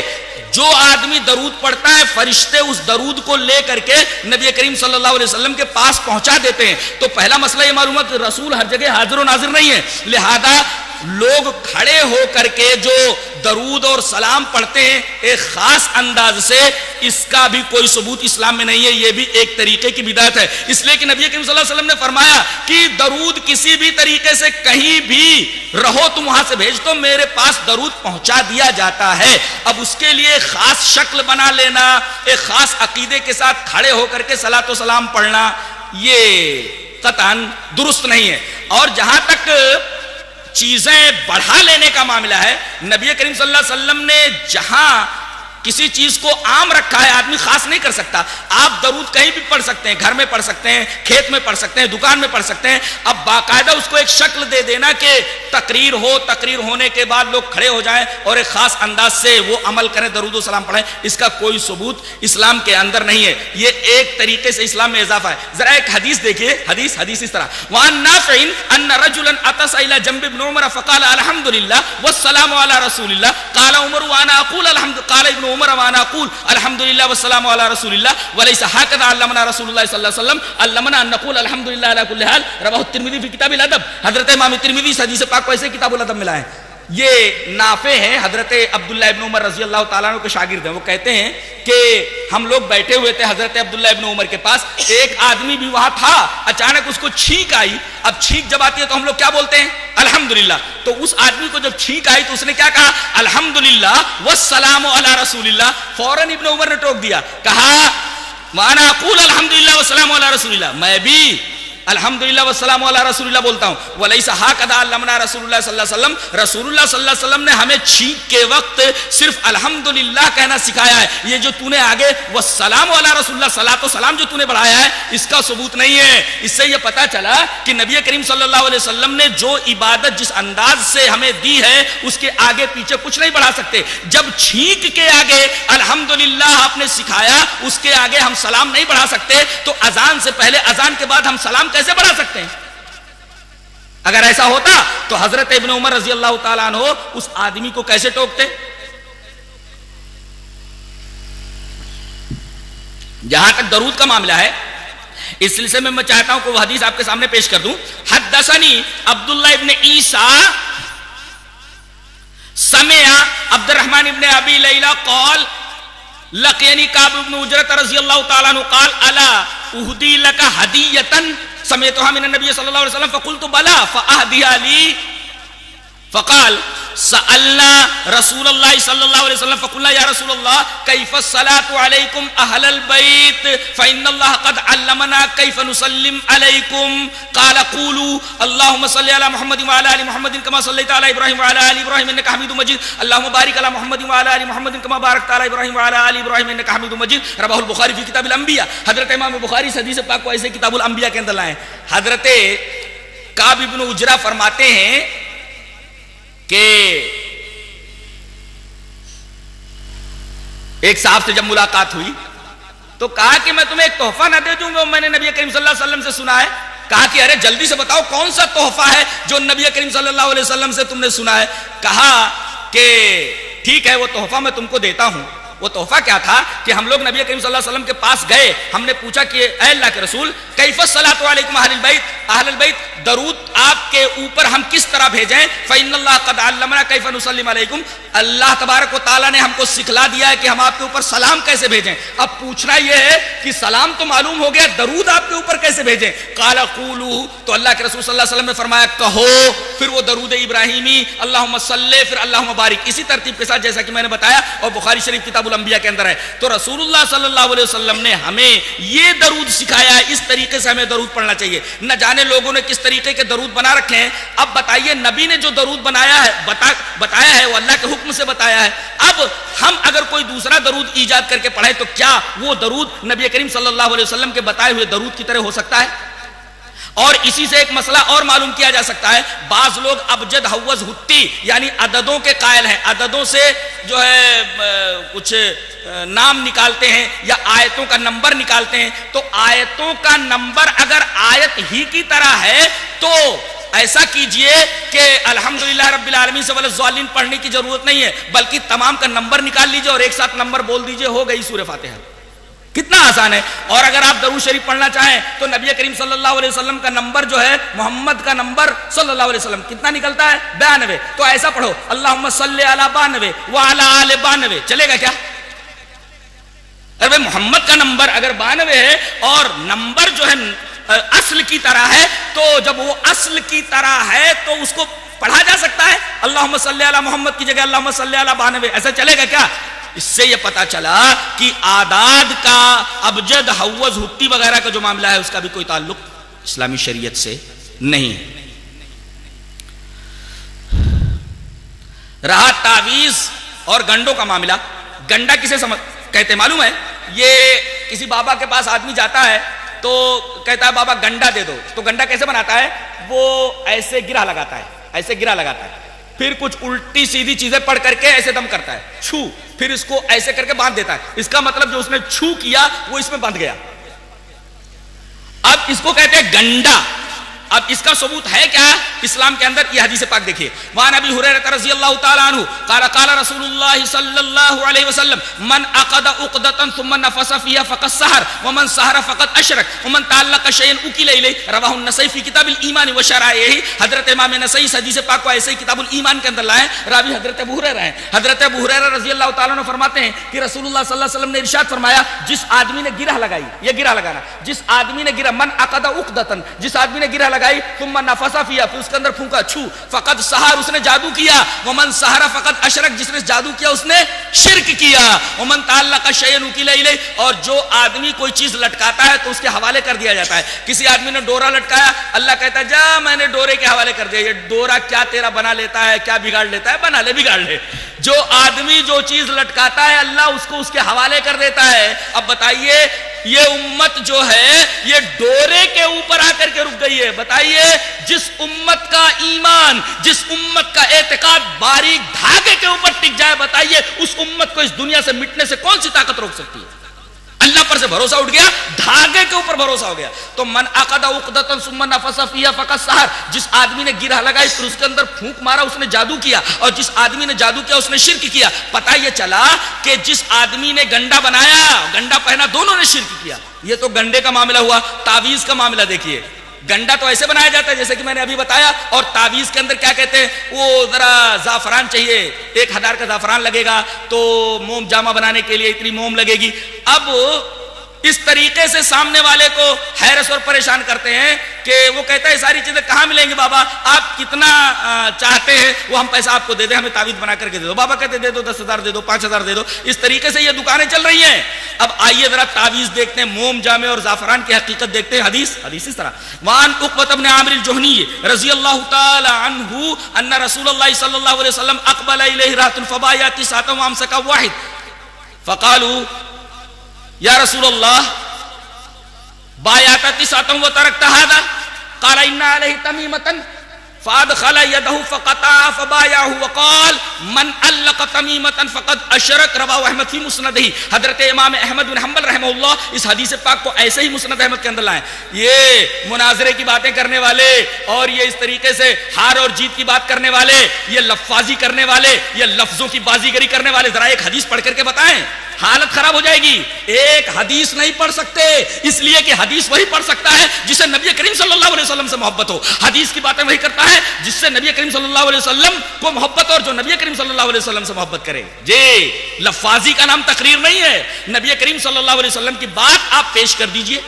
جو آدمی درود پڑھتا ہے فرشتے اس درود کو لے کر کے نبی کریم صلی اللہ علیہ وسلم کے پاس پہنچا دیتے ہیں. تو پہلا مسئلہ یہ معلوم ہے کہ رسول ہر جگہ حاضر و ناظر نہیں ہے, لہذا لوگ کھڑے ہو کر کے جو درود اور سلام پڑھتے ہیں ایک خاص انداز سے, اس کا بھی کوئی ثبوت اسلام میں نہیں ہے. یہ بھی ایک طریقے کی بدعت ہے. اس لیے کہ نبی کریم صلی اللہ علیہ وسلم نے فرمایا کہ درود کسی بھی طریقے سے کہیں بھی رہو تم وہاں سے بھیج دو, میرے پاس درود پہنچا دیا جاتا ہے. اب اس کے لیے خاص شکل بنا لینا, ایک خاص عقیدے کے ساتھ کھڑے ہو کر کے صلاۃ و سلام پڑھنا, یہ قطعاً درست نہیں ہے. اور جہاں تک چیزیں بڑھا لینے کا معاملہ ہے, نبی کریم صلی اللہ علیہ وسلم نے جہاں کسی چیز کو عام رکھا ہے آدمی خاص نہیں کر سکتا. آپ درود کہیں بھی پڑھ سکتے ہیں, گھر میں پڑھ سکتے ہیں, کھیت میں پڑھ سکتے ہیں, دکان میں پڑھ سکتے ہیں. اب باقاعدہ اس کو ایک شکل دے دینا کہ تقریر ہو, تقریر ہونے کے بعد لوگ کھڑے ہو جائیں اور ایک خاص انداز سے وہ عمل کریں, درود و سلام پڑھیں, اس کا کوئی ثبوت اسلام کے اندر نہیں ہے. یہ ایک طریقے سے اسلام میں اضافہ ہے. ذرا ایک حدیث دیکھیے, حدیث اس طرح وعن نافع ان رجلا اتى الى جنب ابن عمر فقال الحمد لله والسلام على رسول الله قال عمر وانا اقول الحمد قال ابن عمر وانا اقول الحمد لله والسلام على رسول الله وليس هكذا علمنا رسول الله صلى الله عليه وسلم علمنا ان نقول الحمد لله على كل حال. رواه الترمذي في كتاب الادب. حضرت امام ترمذی اس حدیث پاک کو ایسے کتاب الادب میں لائے. یہ نافع ہیں, حضرت عبداللہ ابن عمر رضی اللہ تعالیٰ عنہ کے شاگرد ہیں. وہ کہتے ہیں کہ ہم لوگ بیٹھے ہوئے تھے حضرت عبداللہ ابن عمر کے پاس, ایک آدمی بھی وہاں تھا, اچانک اس کو چھینک آئی. اب چھینک جب آتی ہے تو ہم لوگ کیا بولتے ہیں؟ الحمدللہ. تو اس آدمی کو جب چھینک آئی تو اس نے کیا کہا؟ الحمدللہ والسلام علی رسول اللہ. فوراً ابن عمر نے ٹوک دیا, کہا وانا اقول الحمدللہ والسلام علی رسول اللہ, میں بھی الحمدللہ والسلام علی رسول اللہ بولتا ہوں. ولیس ہکذا علمنا رسول اللہ صلی اللہ علیہ وسلم, رسول اللہ صلی اللہ علیہ وسلم نے ہمیں چھینک کے وقت صرف الحمدللہ کہنا سکھایا ہے. یہ جو تو نے آگے والسلام علی رسول اللہ, صلاۃ و سلام جو تو نے بڑھایا ہے, اس کا ثبوت نہیں ہے. اس سے یہ پتہ چلا کہ نبی کریم صلی اللہ علیہ وسلم نے جو عبادت جس انداز سے ہمیں دی ہے اس کے آگے پیچھے کچھ نہیں بڑھا سکتے. جب چھینک کے آگے الحمدللہ آپ نے سکھایا, اس کے آگے ہم سلام نہیں بڑھا سکتے, تو اذان سے پہلے, اذان کے بعد ہم سلام کیسے بڑھا سکتے ہیں؟ اگر ایسا ہوتا تو حضرت ابن عمر رضی اللہ تعالیٰ عنہ اس آدمی کو کیسے ٹوکتے؟ جہاں تک درود کا معاملہ ہے اس سلسلے میں چاہتا ہوں کہ وہ حدیث آپ کے سامنے پیش کر دوں. حدثنی عبداللہ ابن عیسیٰ سمع عبد الرحمن ابن ابی لیلہ قال لقینی کعب ابن عجرۃ رضی اللہ تعالیٰ عنہ قال الا اہدی لک ہدیۃ سمعتها من النبي صلی اللہ علیہ وسلم فقلت بلا فاہدیها لی فقال سألنا رسول اللہ صلی اللہ علیہ وسلم فقلنا یا رسول اللہ کیف الصلاة علیکم اہل البیت فإن اللہ قد علمنا کیف نسلم علیکم قال قولوا اللہم صلی علی محمد وعلی آل محمد کما صلیت علی ابراہیم وعلی آل ابراہیم انک حمید مجید اللہم بارک علی محمد وعلی آل محمد کما بارکت علی ابراہیم وعلی آل ابراہیم انک حمید مجید. رواہ البخاری فی کتاب الانبیاء. حضرت امام بخاری اس حدیث پاک کو ایسے کتاب الانبیاء کے اندر لائے. حضرت کعب ابن عجرہ فرماتے ہیں کہ ایک صاحب سے جب ملاقات ہوئی تو کہا کہ میں تمہیں ایک تحفہ نہ دے دوں گا، میں نے نبی کریم صلی اللہ علیہ وسلم سے سنا ہے. کہا کہ ارے جلدی سے بتاؤ کون سا تحفہ ہے جو نبی کریم صلی اللہ علیہ وسلم سے تم نے سنا ہے. کہا کہ ٹھیک ہے وہ تحفہ میں تم کو دیتا ہوں. وہ تحفہ کیا تھا کہ ہم لوگ نبی کریم صلی اللہ علیہ وسلم کے پاس گئے، ہم نے پوچھا کہ اے اللہ کے رسول کیف الصلاۃ علیکم اہل البیت، اہل البیت درود آپ کے اوپر ہم کس طرح بھیجیں؟ فإن اللہ قد علمنا کیف نسلم علیکم، اللہ تبارک و تعالیٰ نے ہم کو سکھلا دیا ہے کہ ہم آپ کے اوپر سلام کیسے بھیجیں. اب پوچھنا یہ ہے کہ سلام تو معلوم ہو گیا، درود آپ کے اوپر کیسے بھیجیں؟ قال قولوا، تو اللہ کے رسول صلی اللہ علیہ وسلم نے فرمایا کہو. پھر وہ درود ابراہیمی اللہم صلی پھر اللہم بارک اسی ترتیب کے ساتھ جیسا کہ میں نے بتایا اور بخاری شریف کتاب الانبیاء کے اندر ہے. تو رسول اللہ صلی اللہ علیہ وسلم نے ہمیں یہ درود سکھایا ہے، اس طریقے سے ہمیں درود پڑھنا چاہیے. نہ جانے لوگوں نے کس طریقے کے درود بنا رکھے ہیں. اب بتائیے نبی نے جو درود بنایا ہے بتایا ہے وہ اللہ کے حکم سے بتایا ہے. اب ہم اگر کوئی دوسرا درود ایجاد کر کے پڑھیں تو کیا وہ درود نبی کریم صلی اللہ علیہ وسلم کے بتائے ہوئے درود کی طرح ہو سکتا ہے؟ اور اسی سے ایک مسئلہ اور معلوم کیا جا سکتا ہے. بعض لوگ ابجد حوض ہتی یعنی عددوں کے قائل ہیں، عددوں سے جو ہے کچھ نام نکالتے ہیں یا آیتوں کا نمبر نکالتے ہیں. تو آیتوں کا نمبر اگر آیت ہی کی طرح ہے تو ایسا کیجئے کہ الحمدللہ رب العالمین سے والضالین پڑھنے کی ضرورت نہیں ہے، بلکہ تمام کا نمبر نکال لیجئے اور ایک ساتھ نمبر بول دیجئے، ہو گئی سورہ فاتحہ. کتنا آسان ہے. اور اگر آپ درود شریف پڑھنا چاہیں تو نبی کریم صلی اللہ علیہ وسلم کا نمبر جو ہے محمد کا نمبر صلی اللہ علیہ وسلم کتنا نکلتا ہے؟ 92. تو ایسا پڑھو اللہم صلی علی 92 وعلی آل 92. چلے گا کیا؟ ارے محمد کا نمبر اگر 92 ہے اور نمبر جو ہے اصل کی طرح ہے تو جب وہ اصل کی طرح ہے تو اس کو پڑھا جا سکتا ہے. اللہم صلی علی محمد کی جگہ اللہم صلی علی 92. ایسا چلے گا کیا؟ اس سے یہ پتا چلا کہ اعداد کا ابجد حوض ہتی وغیرہ کا جو معاملہ ہے اس کا بھی کوئی تعلق اسلامی شریعت سے نہیں ہے. رہا تعویذ اور گنڈوں کا معاملہ. گنڈا کسے کہتے معلوم ہے؟ یہ کسی بابا کے پاس آدمی جاتا ہے تو کہتا ہے بابا گنڈا دے دو. تو گنڈا کیسے بناتا ہے؟ وہ ایسے گرہ لگاتا ہے، ایسے گرہ لگاتا ہے، پھر کچھ الٹی سیدھی چیزیں پڑھ کر کے ایسے دم کرتا ہے، چھو، پھر اس کو ایسے کر کے باندھ دیتا ہے. اس کا مطلب جو اس نے چھو کیا وہ اس میں بندھ گیا. اب اس کو کہتے ہیں گنڈا. اب اس کا ثبوت ہے کیا اسلام کے اندر؟ یہ حدیث پاک دیکھیے. وعن ابی ہریرہ رضی اللہ تعالی عنہ قال قال رسول اللہ صلی اللہ علیہ وسلم من عقد عقدۃ ثم نفث فيها فقد سحر ومن سحر فقد اشرک ومن تعلق شيئا اكل الیہ. رواہ النسائی فی کتاب الایمان وشرائعہ. حضرت امام نسائی اس حدیث پاک کو ایسے ہی کتاب الایمان کے اندر لائے. راوی حضرت ابو ہریرہ ہیں. حضرت ابو ہریرہ رضی اللہ تعالی عنہ فرماتے ہیں کہ رسول اللہ صلی اللہ علیہ وسلم نے ارشاد فرمایا جس آدمی نے گرہ لگائی، یہ گرہ لگانا، جس آدمی نے گرہ من عقد عقدۃ، جس آدمی نے گرہ لگائی ثم نفث فيها پھر اس کے اندر پھونکا، چھو، فقد سحر اس نے جادو کیا، ومن سحر فقد اشرک جس نے جادو کیا اس نے شرک کیا، ومن تعلق شيئا وكل الیہ اور جو آدمی کوئی چیز لٹکاتا ہے تو اس کے حوالے کر دیا جاتا ہے. کسی آدمی نے ڈورا لٹکایا، اللہ کہتا ہے جا میں نے ڈورے کے حوالے کر دیا. یہ ڈورا کیا تیرا بنا لیتا ہے، کیا بگاڑ لیتا ہے؟ بنا لے، بگاڑ لے. جو آدمی جو چیز لٹکاتا ہے اللہ اس کو اس کے حوالے کر دیتا ہے. اب بتائیے یہ امت جو ہے یہ ڈورے کے اوپر آ کر کے رک گئی ہے. بتائیے جس امت کا ایمان، جس امت کا اعتقاد باریک دھاگے کے اوپر ٹک جائے، بتائیے اس امت کو اس دنیا سے مٹنے سے کون سی طاقت روک سکتی ہے؟ اللہ پر اوپر سے بھروسہ اٹھ گیا، دھاگے کے اوپر بھروسہ ہو گیا. تو من عقد عقدۃ ثم نفث فیھا فقد سحر، جس آدمی نے گرہ لگائی پھر اس کے اندر پھونک مارا اس نے جادو کیا، اور جس آدمی نے جادو کیا اس نے شرک کیا. پتہ یہ چلا کہ جس آدمی نے گنڈا بنایا، گنڈا پہنا، دونوں نے شرک کیا. یہ تو گنڈے کا معاملہ ہوا. تعویذ کا معاملہ دیکھیے، گنڈا تو ایسے بنایا جاتا ہے جیسے کہ میں نے ابھی بتایا، اور تعویذ کے اندر کیا کہتے ہیں، وہ ذرا زعفران چاہیے، 1000 کا زعفران لگے گا، تو موم جامہ بنانے کے لیے اتنی موم لگے گی. اب اس طریقے سے سامنے والے کو حیرت اور پریشان کرتے ہیں کہ وہ کہتا ہے ساری چیزیں کہاں ملیں گی بابا، آپ کتنا چاہتے ہیں وہ ہم پیسہ آپ کو دے دیں، ہمیں تعویذ بنا کر کے دے دو. بابا کہتے دے دو 10,000 دے دو، 5,000 دے دو. اس طریقے سے یہ دکانیں چل رہی ہیں. اب آئیے ذرا تعویذ دیکھتے ہیں، موم جامع اور زعفران کی حقیقت دیکھتے ہیں. حدیث اس طرح وان عقبۃ بن عامر الجہنی رضی اللہ تعالی عنہ ان رسول اللہ صلی اللہ علیہ وسلم اقبل الیہ رات فبايع 9 وامسك واحد فقالوا یا رسول اللہ بایعت 9 وترکت هذا قال ان علیہ تمیمۃ فادخل یدہ فقطع فبایعہ وقال من علق تمیمۃ فقد اشرک. رواه احمد فی مسندہ. حضرت امام احمد بن حنبل رحمہ اللہ اس حدیث پاک کو ایسے ہی مسند احمد کے اندر لائیں. یہ مناظرے کی باتیں کرنے والے اور یہ اس طریقے سے ہار اور جیت کی بات کرنے والے، یہ لفاظی کرنے والے، یہ لفظوں کی بازیگری کرنے والے، ذرا ایک حدیث پڑھ کر کے بتائیں. حالت خراب ہو جائے گی. ایک حدیث نہیں پڑھ سکتے، اس لیے کہ حدیث وہی پڑھ سکتا ہے جسے نبی کریم صلی اللہ علیہ وسلم سے محبت ہو. حدیث کی باتیں وہی کرتا ہے جس سے نبی کریم صلی اللہ علیہ وسلم کو محبت اور جو نبی کریم صلی اللہ علیہ وسلم سے محبت کرے. جی لفاظی کا نام تقریر نہیں ہے. نبی کریم صلی اللہ علیہ وسلم کی بات آپ پیش کر دیجئے.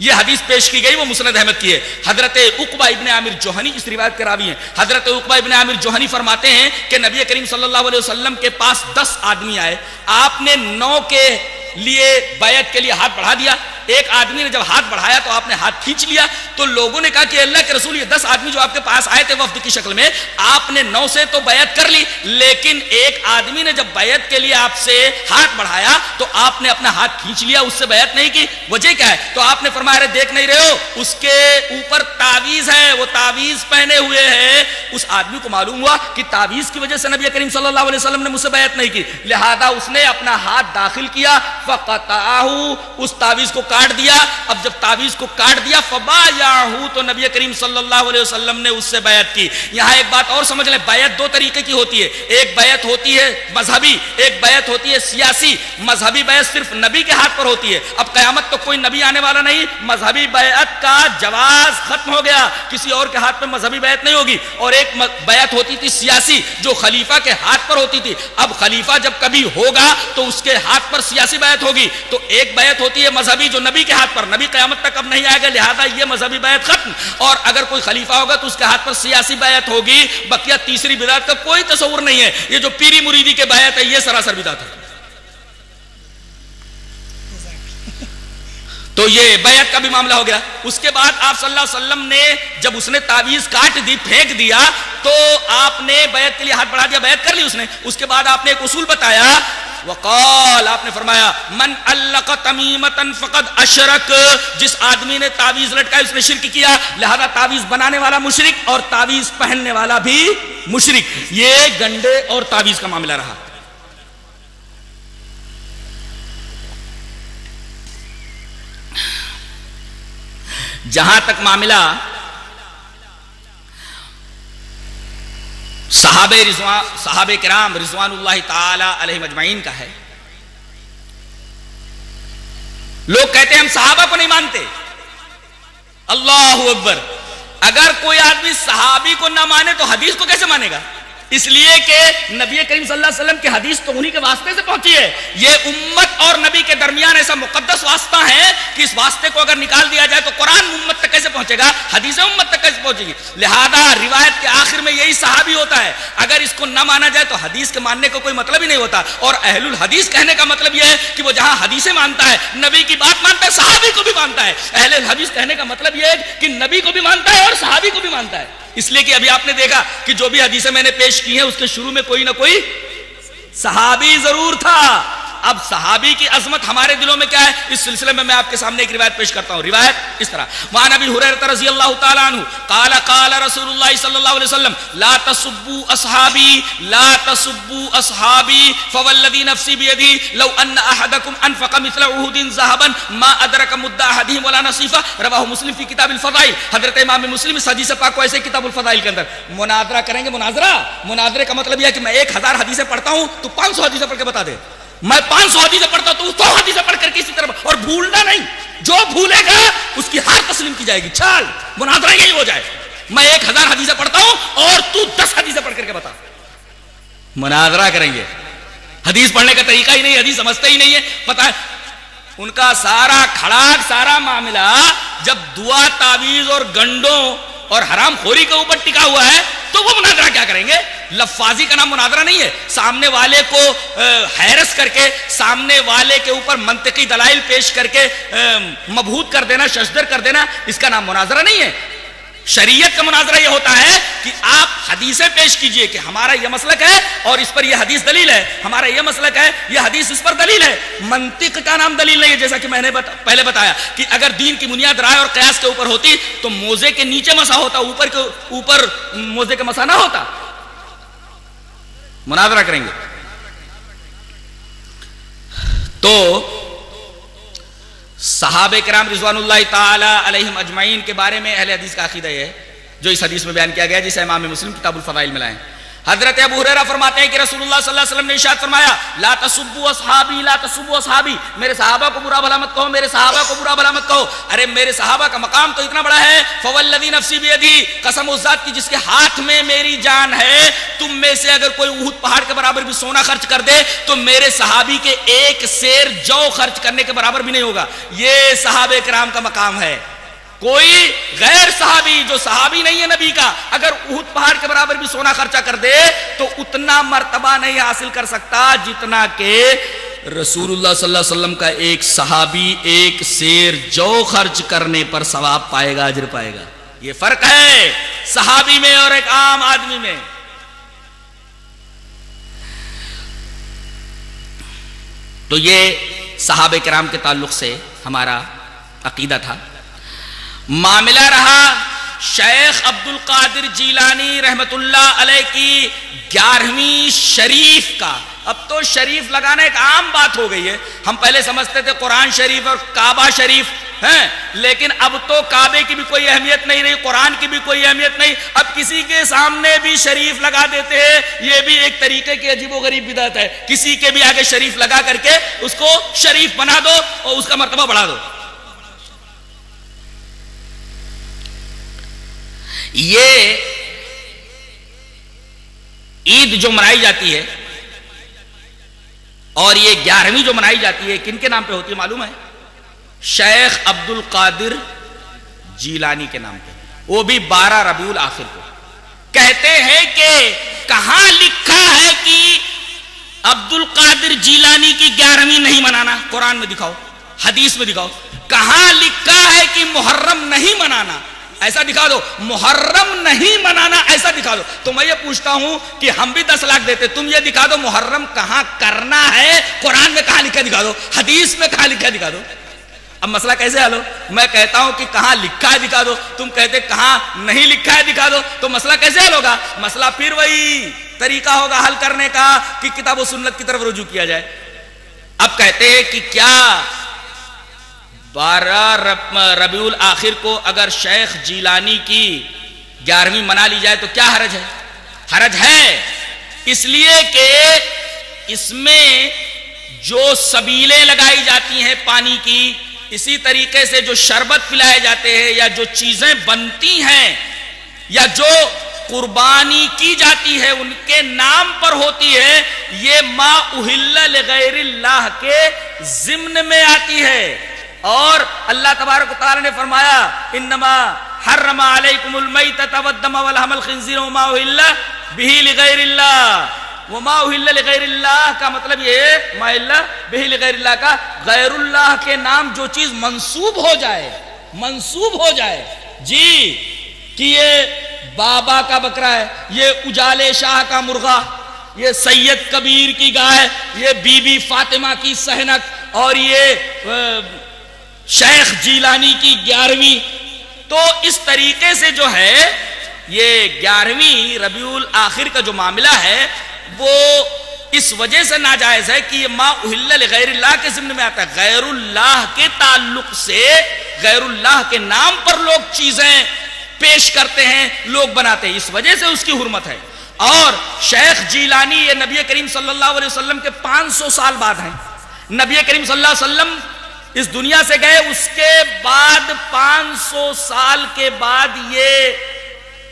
یہ حدیث پیش کی گئی وہ مسند احمد کی ہے. حضرت عقبہ ابن عامر جوہنی اس روایت کے راوی ہیں. حضرت عقبہ ابن عامر جوہنی فرماتے ہیں کہ نبی کریم صلی اللہ علیہ وسلم کے پاس 10 آدمی آئے. آپ نے 9 کے لیے بیعت کے لیے ہاتھ بڑھا دیا. ایک آدمی نے جب ہاتھ بڑھایا تو آپ نے ہاتھ کھینچ لیا. تو لوگوں نے کہا کہ اللہ کے رسول یہ 10 آدمی جو آپ کے پاس آئے تھے وفد کی شکل میں، آپ نے 9 سے تو بیعت کر لی، لیکن ایک آدمی نے جب بیعت کے لیے آپ سے ہاتھ بڑھایا تو آپ نے اپنا ہاتھ کھینچ لیا، اس سے بیعت نہیں کی. وجہ کیا ہے؟ تو آپ نے فرمایا دیکھ نہیں رہے ہو اس کے اوپر تعویذ ہے، وہ تعویذ پہنے ہوئے ہے. اس آدمی کو معلوم ہوا کہ تعویذ کی وجہ سے نبی کریم صلی اللہ علیہ وسلم نے مجھ سے بیعت نہیں کی، لہذا اس نے اپنا ہاتھ داخل کیا فقطعہ، اس تعویذ کو کاٹ دیا. اب جب تعویذ کو کاٹ دیا فبایعہ، تو نبی کریم صلی اللہ علیہ وسلم نے اس سے بیعت کی. یہاں ایک بات اور سمجھ لیں، بیعت 2 طریقے کی ہوتی ہے. ایک بیعت ہوتی ہے مذہبی، ایک بیعت ہوتی ہے سیاسی. مذہبی بیعت صرف نبی کے ہاتھ پر ہوتی ہے. اب قیامت تو کوئی نبی آنے والا نہیں، مذہبی بیعت کا جواز ختم ہو گیا، کسی اور کے ہاتھ میں مذہبی بیعت نہیں ہوگی. اور ایک بیعت ہوتی تھی سیاسی جو خلیفہ کے ہاتھ پر ہوتی تھی. اب خلیفہ جب کبھی ہوگا تو اس کے ہاتھ پر سیاسی بیعت ہوگی. تو ایک بیعت ہوتی ہے مذہبی جو نبی کے ہاتھ پر، نبی قیامت تک اب نہیں آئے گا، لہذا یہ مذہبی بیعت ختم. اور اگر کوئی خلیفہ ہوگا تو اس کے ہاتھ پر سیاسی بیعت ہوگی. بقیہ تیسری بدعت کا کوئی تصور نہیں ہے. یہ جو پیری مریدی کے بیعت ہے یہ سراسر بدعت ہے. تو یہ بیعت کا بھی معاملہ ہو گیا. اس کے بعد آپ صلی اللہ علیہ وسلم نے جب اس نے تعویذ کاٹ دی، پھینک دیا، تو آپ نے بیعت کے لیے ہاتھ بڑھا دیا، بیعت کر لی اس نے. اس کے بعد آپ نے ایک اصول بتایا، وقال، آپ نے فرمایا من علق تمیمۃ فقد اشرک، جس آدمی نے تعویذ لٹکائی اس نے شرک کیا، لہذا تعویذ بنانے والا مشرک اور تعویذ پہننے والا بھی مشرک. یہ گنڈے اور تعویذ کا معاملہ رہا. جہاں تک معاملہ صحابہ کرام رضوان اللہ تعالی علیہم اجمعین کا ہے، لوگ کہتے ہیں ہم صحابہ کو نہیں مانتے. اللہ اکبر! اگر کوئی آدمی صحابی کو نہ مانے تو حدیث کو کیسے مانے گا؟ اس لیے کہ نبی کریم صلی اللہ علیہ وسلم کی حدیث تو انہی کے واسطے سے پہنچی ہے. یہ امت اور نبی کے درمیان ایسا مقدس واسطہ ہے کہ اس واسطے کو اگر نکال دیا جائے تو قرآن امت تک کیسے پہنچے گا، حدیثیں امت تک کیسے پہنچے گی. لہذا روایت کے آخر میں یہی صحابی ہوتا ہے. اگر اس کو نہ مانا جائے تو حدیث کے ماننے کو کوئی مطلب ہی نہیں ہوتا. اور اہل الحدیث کہنے کا مطلب یہ ہے کہ وہ جہاں حدیثیں مانتا ہے، نبی کی بات مانتا ہے، صحابی کو بھی مانتا ہے. اہل الحدیث کہنے کا مطلب یہ ہے کہ نبی کو بھی مانتا ہے اور صحابی کو بھی مانتا ہے. اس لیے کہ ابھی آپ نے دیکھا کہ جو بھی حدیثیں میں نے پیش کی ہیں اس کے شروع میں کوئی نہ کوئی صحابی ضرور تھا. اب صحابی کی عظمت ہمارے دلوں میں کیا ہے، اس سلسلے میں آپ کے سامنے ایک روایت پیش کرتا ہوں. روایت اس طرح، وعن ابی ہریرہ رضی اللہ تعالی عنہ قال قال رسول اللہ صلی اللہ علیہ وسلم لا تسبوا اصحابی لا تسبوا اصحابی فوالذی نفسی بیدی لو ان احدکم انفق مثل احد ذهبا ما ادرک مد احدهم ولا نصیفہ. رواہ مسلم فی کتاب الفضائل. حضرت امام مسلم اس حدیث پاک کو ایسے کتاب الفضائل کے اندر مناظرہ کریں گے. مناظرے کا مطلب یہ ہے کہ میں 1000 حدیثیں پڑھتا ہوں تو 500 حدیثیں پڑھ کے بتا دے. میں 500 حدیثیں پڑھتا ہوں تو 100 حدیثیں پڑھ کر کے اسی طرح، اور بھولنا نہیں، جو بھولے گا اس کی ہار تسلیم کی جائے گی. چال مناظرہ یہی ہو جائے، میں 1000 حدیثیں پڑھتا ہوں اور تو 10 حدیثیں پڑھ کر کے بتا. مناظرہ کریں گے. حدیث پڑھنے کا طریقہ ہی نہیں، حدیث سمجھتے ہی نہیں ہے. پتہ ہے ان کا سارا کھڑاک، سارا معاملہ جب دعا، تعویذ اور گنڈوں اور حرام خوری کے اوپر ٹکا ہوا ہے تو وہ مناظرہ کیا کریں گے؟ لفاظی کا نام مناظرہ نہیں ہے. سامنے والے کو حیرس کر کے، سامنے والے کے اوپر منطقی دلائل پیش کر کے مبہوت کر دینا، ششدر کر دینا، اس کا نام مناظرہ نہیں ہے. شریعت کا مناظرہ یہ ہوتا ہے کہ آپ حدیثیں پیش کیجئے کہ ہمارا یہ مسلک ہے اور اس پر یہ حدیث دلیل ہے، ہمارا یہ مسلک ہے، یہ حدیث اس پر دلیل ہے. منطق کا نام دلیل نہیں ہے. جیسا کہ میں نے پہلے بتایا کہ اگر دین کی بنیاد رائے اور قیاس کے اوپر ہوتی تو موزے کے نیچے مسا ہوتا، اوپر کے اوپر موزے کے مسا نہ ہوتا. مناظرہ کریں گے تو صحابہ کرام رضوان اللہ تعالی علیہم اجمعین کے بارے میں اہل حدیث کا عقیدہ ہے جو اس حدیث میں بیان کیا گیا ہے، جسے امام مسلم کتاب الفضائل میں لائیں. حضرت ابو ہریرہ فرماتے ہیں کہ رسول اللہ صلی اللہ علیہ وسلم نے ارشاد فرمایا لا تسبوا اصحابی لا تسبوا اصحابی، میرے صحابہ کو برا بھلا مت کہو، میرے صحابہ کو برا بھلا مت کہو. ارے میرے صحابہ کا مقام تو اتنا بڑا ہے. فوالذی نفسی بیدی، قسم اس ذات کی جس کے ہاتھ میں میری جان ہے، تم میں سے اگر کوئی احد پہاڑ کے برابر بھی سونا خرچ کر دے تو میرے صحابی کے ایک سیر جو خرچ کرنے کے برابر بھی نہیں ہوگا. یہ صحابہ کرام کا مقام ہے. کوئی غیر صحابی جو صحابی نہیں ہے نبی کا اگر احد پہاڑ کے برابر بھی سونا خرچہ کر دے تو اتنا مرتبہ نہیں حاصل کر سکتا جتنا کہ رسول اللہ صلی اللہ علیہ وسلم کا ایک صحابی ایک سیر جو خرچ کرنے پر ثواب پائے گا، اجر پائے گا. یہ فرق ہے صحابی میں اور ایک عام آدمی میں. تو یہ صحابہ کرام کے تعلق سے ہمارا عقیدہ تھا. معاملہ رہا شیخ عبد القادر جیلانی رحمت اللہ علیہ کی 11ویں شریف کا. اب تو شریف لگانا ایک عام بات ہو گئی ہے. ہم پہلے سمجھتے تھے قرآن شریف اور کعبہ شریف ہیں، لیکن اب تو کعبے کی بھی کوئی اہمیت نہیں رہی، قرآن کی بھی کوئی اہمیت نہیں. اب کسی کے سامنے بھی شریف لگا دیتے ہیں. یہ بھی ایک طریقے کی عجیب و غریب بدعت ہے. کسی کے بھی آگے شریف لگا کر کے اس کو شریف بنا دو اور اس کا مرتبہ بڑھا دو. یہ عید جو منائی جاتی ہے اور یہ 11ویں جو منائی جاتی ہے کن کے نام پہ ہوتی ہے معلوم ہے؟ شیخ عبد القادر جیلانی کے نام پہ. وہ بھی 12 ربیع الاخر کو. کہتے ہیں کہ کہاں لکھا ہے کہ عبد القادر جیلانی کی 11ویں نہیں منانا؟ قرآن میں دکھاؤ، حدیث میں دکھاؤ. کہاں لکھا ہے کہ محرم نہیں منانا؟ ایسا دکھا دو. محرم نہیں منانا ایسا دکھا دو. تو میں یہ پوچھتا ہوں کہ ہم بھی 10 لاکھ دیتے، تم یہ دکھا دو محرم کہاں کرنا ہے. قرآن میں کہاں لکھا دکھا دو، حدیث میں کہاں لکھا دکھا دو. اب مسئلہ کیسے حل ہو؟ میں کہتا ہوں کہ کہاں لکھا ہے دکھا دو، تم کہتے کہاں نہیں لکھا ہے دکھا دو. تو مسئلہ کیسے حل ہوگا؟ مسئلہ پھر وہی طریقہ ہوگا حل کرنے کا کہ کتاب و سنت کی طرف رجوع کیا جائے. اب کہتے ہیں کہ کیا 12 ربیع الاخر کو اگر شیخ جیلانی کی 11ویں منا لی جائے تو کیا حرج ہے؟ حرج ہے اس لیے کہ اس میں جو سبیلیں لگائی جاتی ہیں پانی کی، اسی طریقے سے جو شربت پلائے جاتے ہیں یا جو چیزیں بنتی ہیں یا جو قربانی کی جاتی ہے ان کے نام پر ہوتی ہے، یہ ما اہل لغیر اللہ کے ضمن میں آتی ہے. اور اللہ تبارک و تعالی نے فرمایا انما حرم علیکم المیتۃ والدم ولحم الخنزیر وما اہل بہ لغیر اللہ. وما اہل لغیر اللہ کا مطلب یہ ہے ما اہل بہ لغیر اللہ کا غیر اللہ کے نام جو چیز منسوب ہو جائے جی کہ یہ بابا کا بکرا ہے، یہ اجالے شاہ کا مرغا، یہ سید کبیر کی گائے، یہ بی بی فاطمہ کی سہنک، اور یہ شیخ جیلانی کی 11ویں. تو اس طریقے سے جو ہے یہ 11ویں ربیع الاخر کا جو معاملہ ہے وہ اس وجہ سے ناجائز ہے کہ یہ ما اہل لغیر اللہ کے ضمن میں آتا ہے. غیر اللہ کے تعلق سے، غیر اللہ کے نام پر لوگ چیزیں پیش کرتے ہیں، لوگ بناتے ہیں، اس وجہ سے اس کی حرمت ہے. اور شیخ جیلانی یہ نبی کریم صلی اللہ علیہ وسلم کے 500 سال بعد ہیں. نبی کریم صلی اللہ علیہ وسلم اس دنیا سے گئے، اس کے بعد 500 سال کے بعد یہ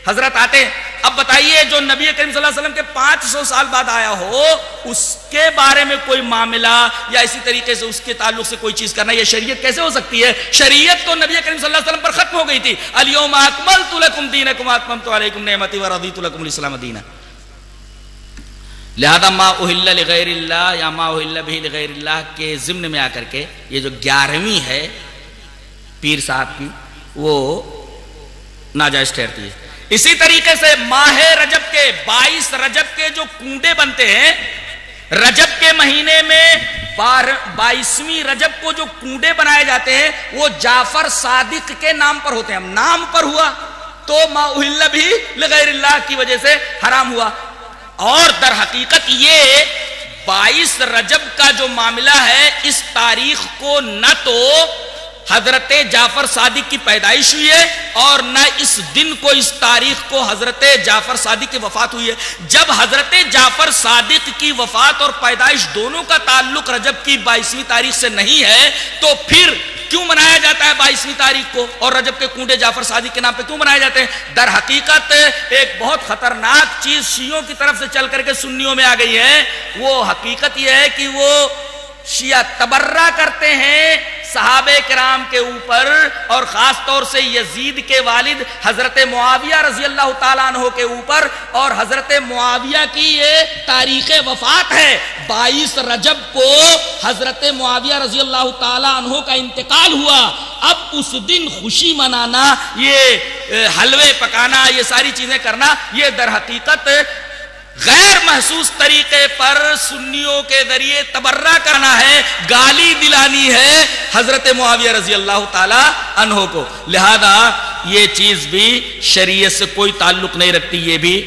حضرت آتے ہیں. اب بتائیے جو نبی کریم صلی اللہ علیہ وسلم کے 500 سال بعد آیا ہو، اس کے بارے میں کوئی معاملہ یا اسی طریقے سے اس کے تعلق سے کوئی چیز کرنا، یہ شریعت کیسے ہو سکتی ہے؟ شریعت تو نبی کریم صلی اللہ علیہ وسلم پر ختم ہو گئی تھی. الیوم اکملت لکم دینکم واتممت علیکم نعمتی ورضیت لکم الاسلام دینا. لہذا ما اہل لغیر اللہ یا ما اہل بہ لغیر اللہ کے ضمن میں آ کر کے یہ جو 11ویں ہے پیر صاحب کی، وہ ناجائز ٹھہرتی ہے. اسی طریقے سے ماہ رجب کے 22 رجب کے جو کنڈے بنتے ہیں، رجب کے مہینے میں 22ویں رجب کو جو کنڈے بنائے جاتے ہیں وہ جعفر صادق کے نام پر ہوتے ہیں. نام پر ہوا تو ما اہل بھی لغیر اللہ کی وجہ سے حرام ہوا. اور در حقیقت یہ 22 رجب کا جو معاملہ ہے، اس تاریخ کو نہ تو حضرت جعفر صادق کی پیدائش ہوئی ہے اور نہ اس دن کو، اس تاریخ کو حضرت جعفر صادق کی وفات ہوئی ہے. جب حضرت جعفر صادق کی وفات اور پیدائش دونوں کا تعلق رجب کی 22ویں تاریخ سے نہیں ہے تو پھر کیوں منایا جاتا ہے 22ویں تاریخ کو، اور رجب کے کنڈے جعفر صادق کے نام پہ کیوں منائے جاتے ہیں؟ در حقیقت ایک بہت خطرناک چیز شیعوں کی طرف سے چل کر کے سنیوں میں آ گئی ہے. وہ حقیقت یہ ہے کہ وہ شیعہ تبرہ کرتے ہیں صحابہ کرام کے اوپر، اور خاص طور سے یزید کے والد حضرت معاویہ رضی اللہ تعالیٰ عنہ کے اوپر. اور حضرت معاویہ کی یہ تاریخ وفات ہے، 22 رجب کو حضرت معاویہ رضی اللہ تعالیٰ عنہ کا انتقال ہوا. اب اس دن خوشی منانا، یہ حلوے پکانا، یہ ساری چیزیں کرنا، یہ در حقیقت غیر محسوس طریقے پر سنیوں کے ذریعے تبرہ کرنا ہے، گالی دلانی ہے حضرت معاویہ رضی اللہ تعالی عنہ کو. لہذا یہ چیز بھی شریعت سے کوئی تعلق نہیں رکھتی، یہ بھی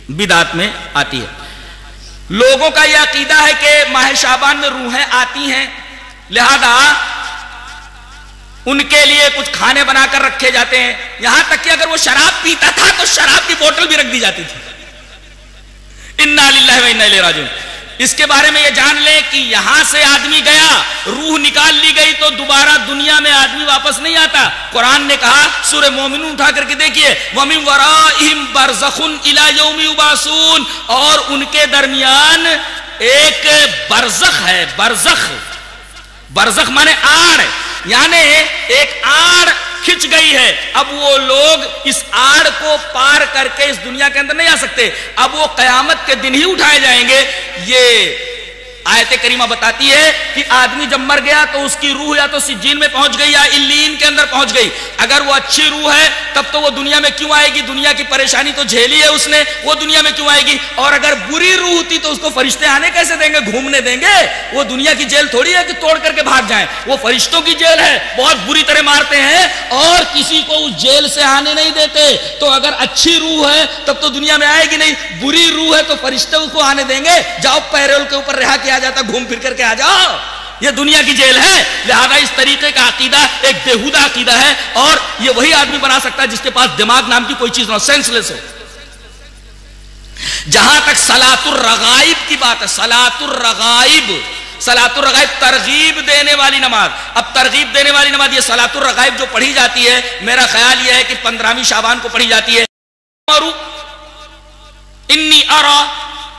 بدعت میں آتی ہے. لوگوں کا یہ عقیدہ ہے کہ ماہ شعبان میں روحیں آتی ہیں، لہذا ان کے لیے کچھ کھانے بنا کر رکھے جاتے ہیں. یہاں تک کہ اگر وہ شراب پیتا تھا تو شراب کی بوتل بھی رکھ دی جاتی تھی. انا للہ و انا الیہ راجعون. اس کے بارے میں یہ جان لیں کہ یہاں سے آدمی گیا، روح نکال لی گئی تو دوبارہ دنیا میں آدمی واپس نہیں آتا. قرآن نے کہا، سورہ مومنون اٹھا کر کے دیکھیے، وَمِن وَرَائِهِمْ بَرْزَخٌ إِلَى يَوْمِ يُبْعَثُونَ، اور ان کے درمیان ایک برزخ ہے. برزخ مانے آڑ، یعنی ایک آڑ کھچ گئی ہے. اب وہ لوگ اس آڑ کو پار کر کے اس دنیا کے اندر نہیں آ سکتے. اب وہ قیامت کے دن ہی اٹھائے جائیں گے. یہ آیت کریمہ بتاتی ہے کہ آدمی جب مر گیا تو اس کی روح یا تو سجین میں پہنچ گئی یا علیین کے اندر پہنچ گئی. اگر وہ اچھی روح ہے تب تو وہ دنیا میں کیوں آئے گی؟ دنیا کی پریشانی تو جھیلی ہے اس نے، وہ دنیا میں کیوں آئے گی؟ اور اگر بری روح ہوتی تو اس کو فرشتے آنے کیسے دیں گے، گھومنے دیں گے؟ وہ دنیا کی جیل تھوڑی ہے کہ توڑ کر کے بھاگ جائیں. وہ فرشتوں کی جیل ہے، بہت بری طرح مارتے ہیں اور کسی کو اس جیل سے آنے نہیں دیتے. تو اگر اچھی روح ہے تب تو دنیا میں آئے گی نہیں، بری روح ہے تو فرشتے اس کو آنے دیں گے؟ جاؤ پیرول کے اوپر رہا کیا جاتا، گھوم پھر کر کے آ جاؤ. یہ دنیا کی جیل ہے. لہذا اس طریقے کا عقیدہ ایک بےہودہ عقیدہ ہے، اور یہ وہی آدمی بنا سکتا ہے جس کے پاس دماغ نام کی کوئی چیز نہ ہو، سینس لیس ہو. جہاں تک صلاۃ الرغائب کی بات ہے، صلاۃ الرغائب ترغیب دینے والی نماز. اب ترغیب دینے والی نماز یہ صلاۃ الرغائب جو پڑھی جاتی ہے، میرا خیال یہ ہے کہ 15ویں شعبان کو پڑھی جاتی ہے. انی ارا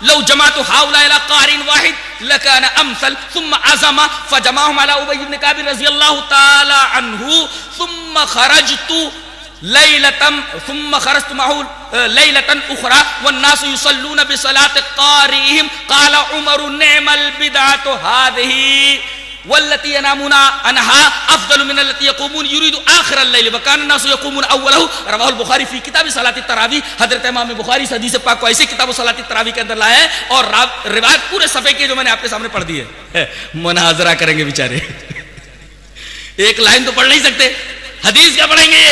لو جمعت هؤلاء الى قارئ واحد لكان امثل. ثم عزم فجمعهم على ابي بن كعب رضي الله تعالى عنه. ثم خرجت معه ليلة اخرى والناس يصلون بصلاة قارئهم. قال عمر نعم البدعة هذه. واللتی ینامون عنها افضل من التی یقومون یرید آخر اللیل وکان الناس یقومون اولہ رواہ البخاری فی کتاب صلاۃ التراویح. حضرت امام بخاری اس حدیث پاک کو ایسے کتاب صلاۃ التراویح کے اندر لائے ہیں اور روایت پورے صفحے کی جو میں نے آپ کے سامنے پڑھ دی ہے. مناظرہ کریں گے بیچارے, ایک لائن تو پڑھ نہیں سکتے, حدیث کیا پڑھیں گے,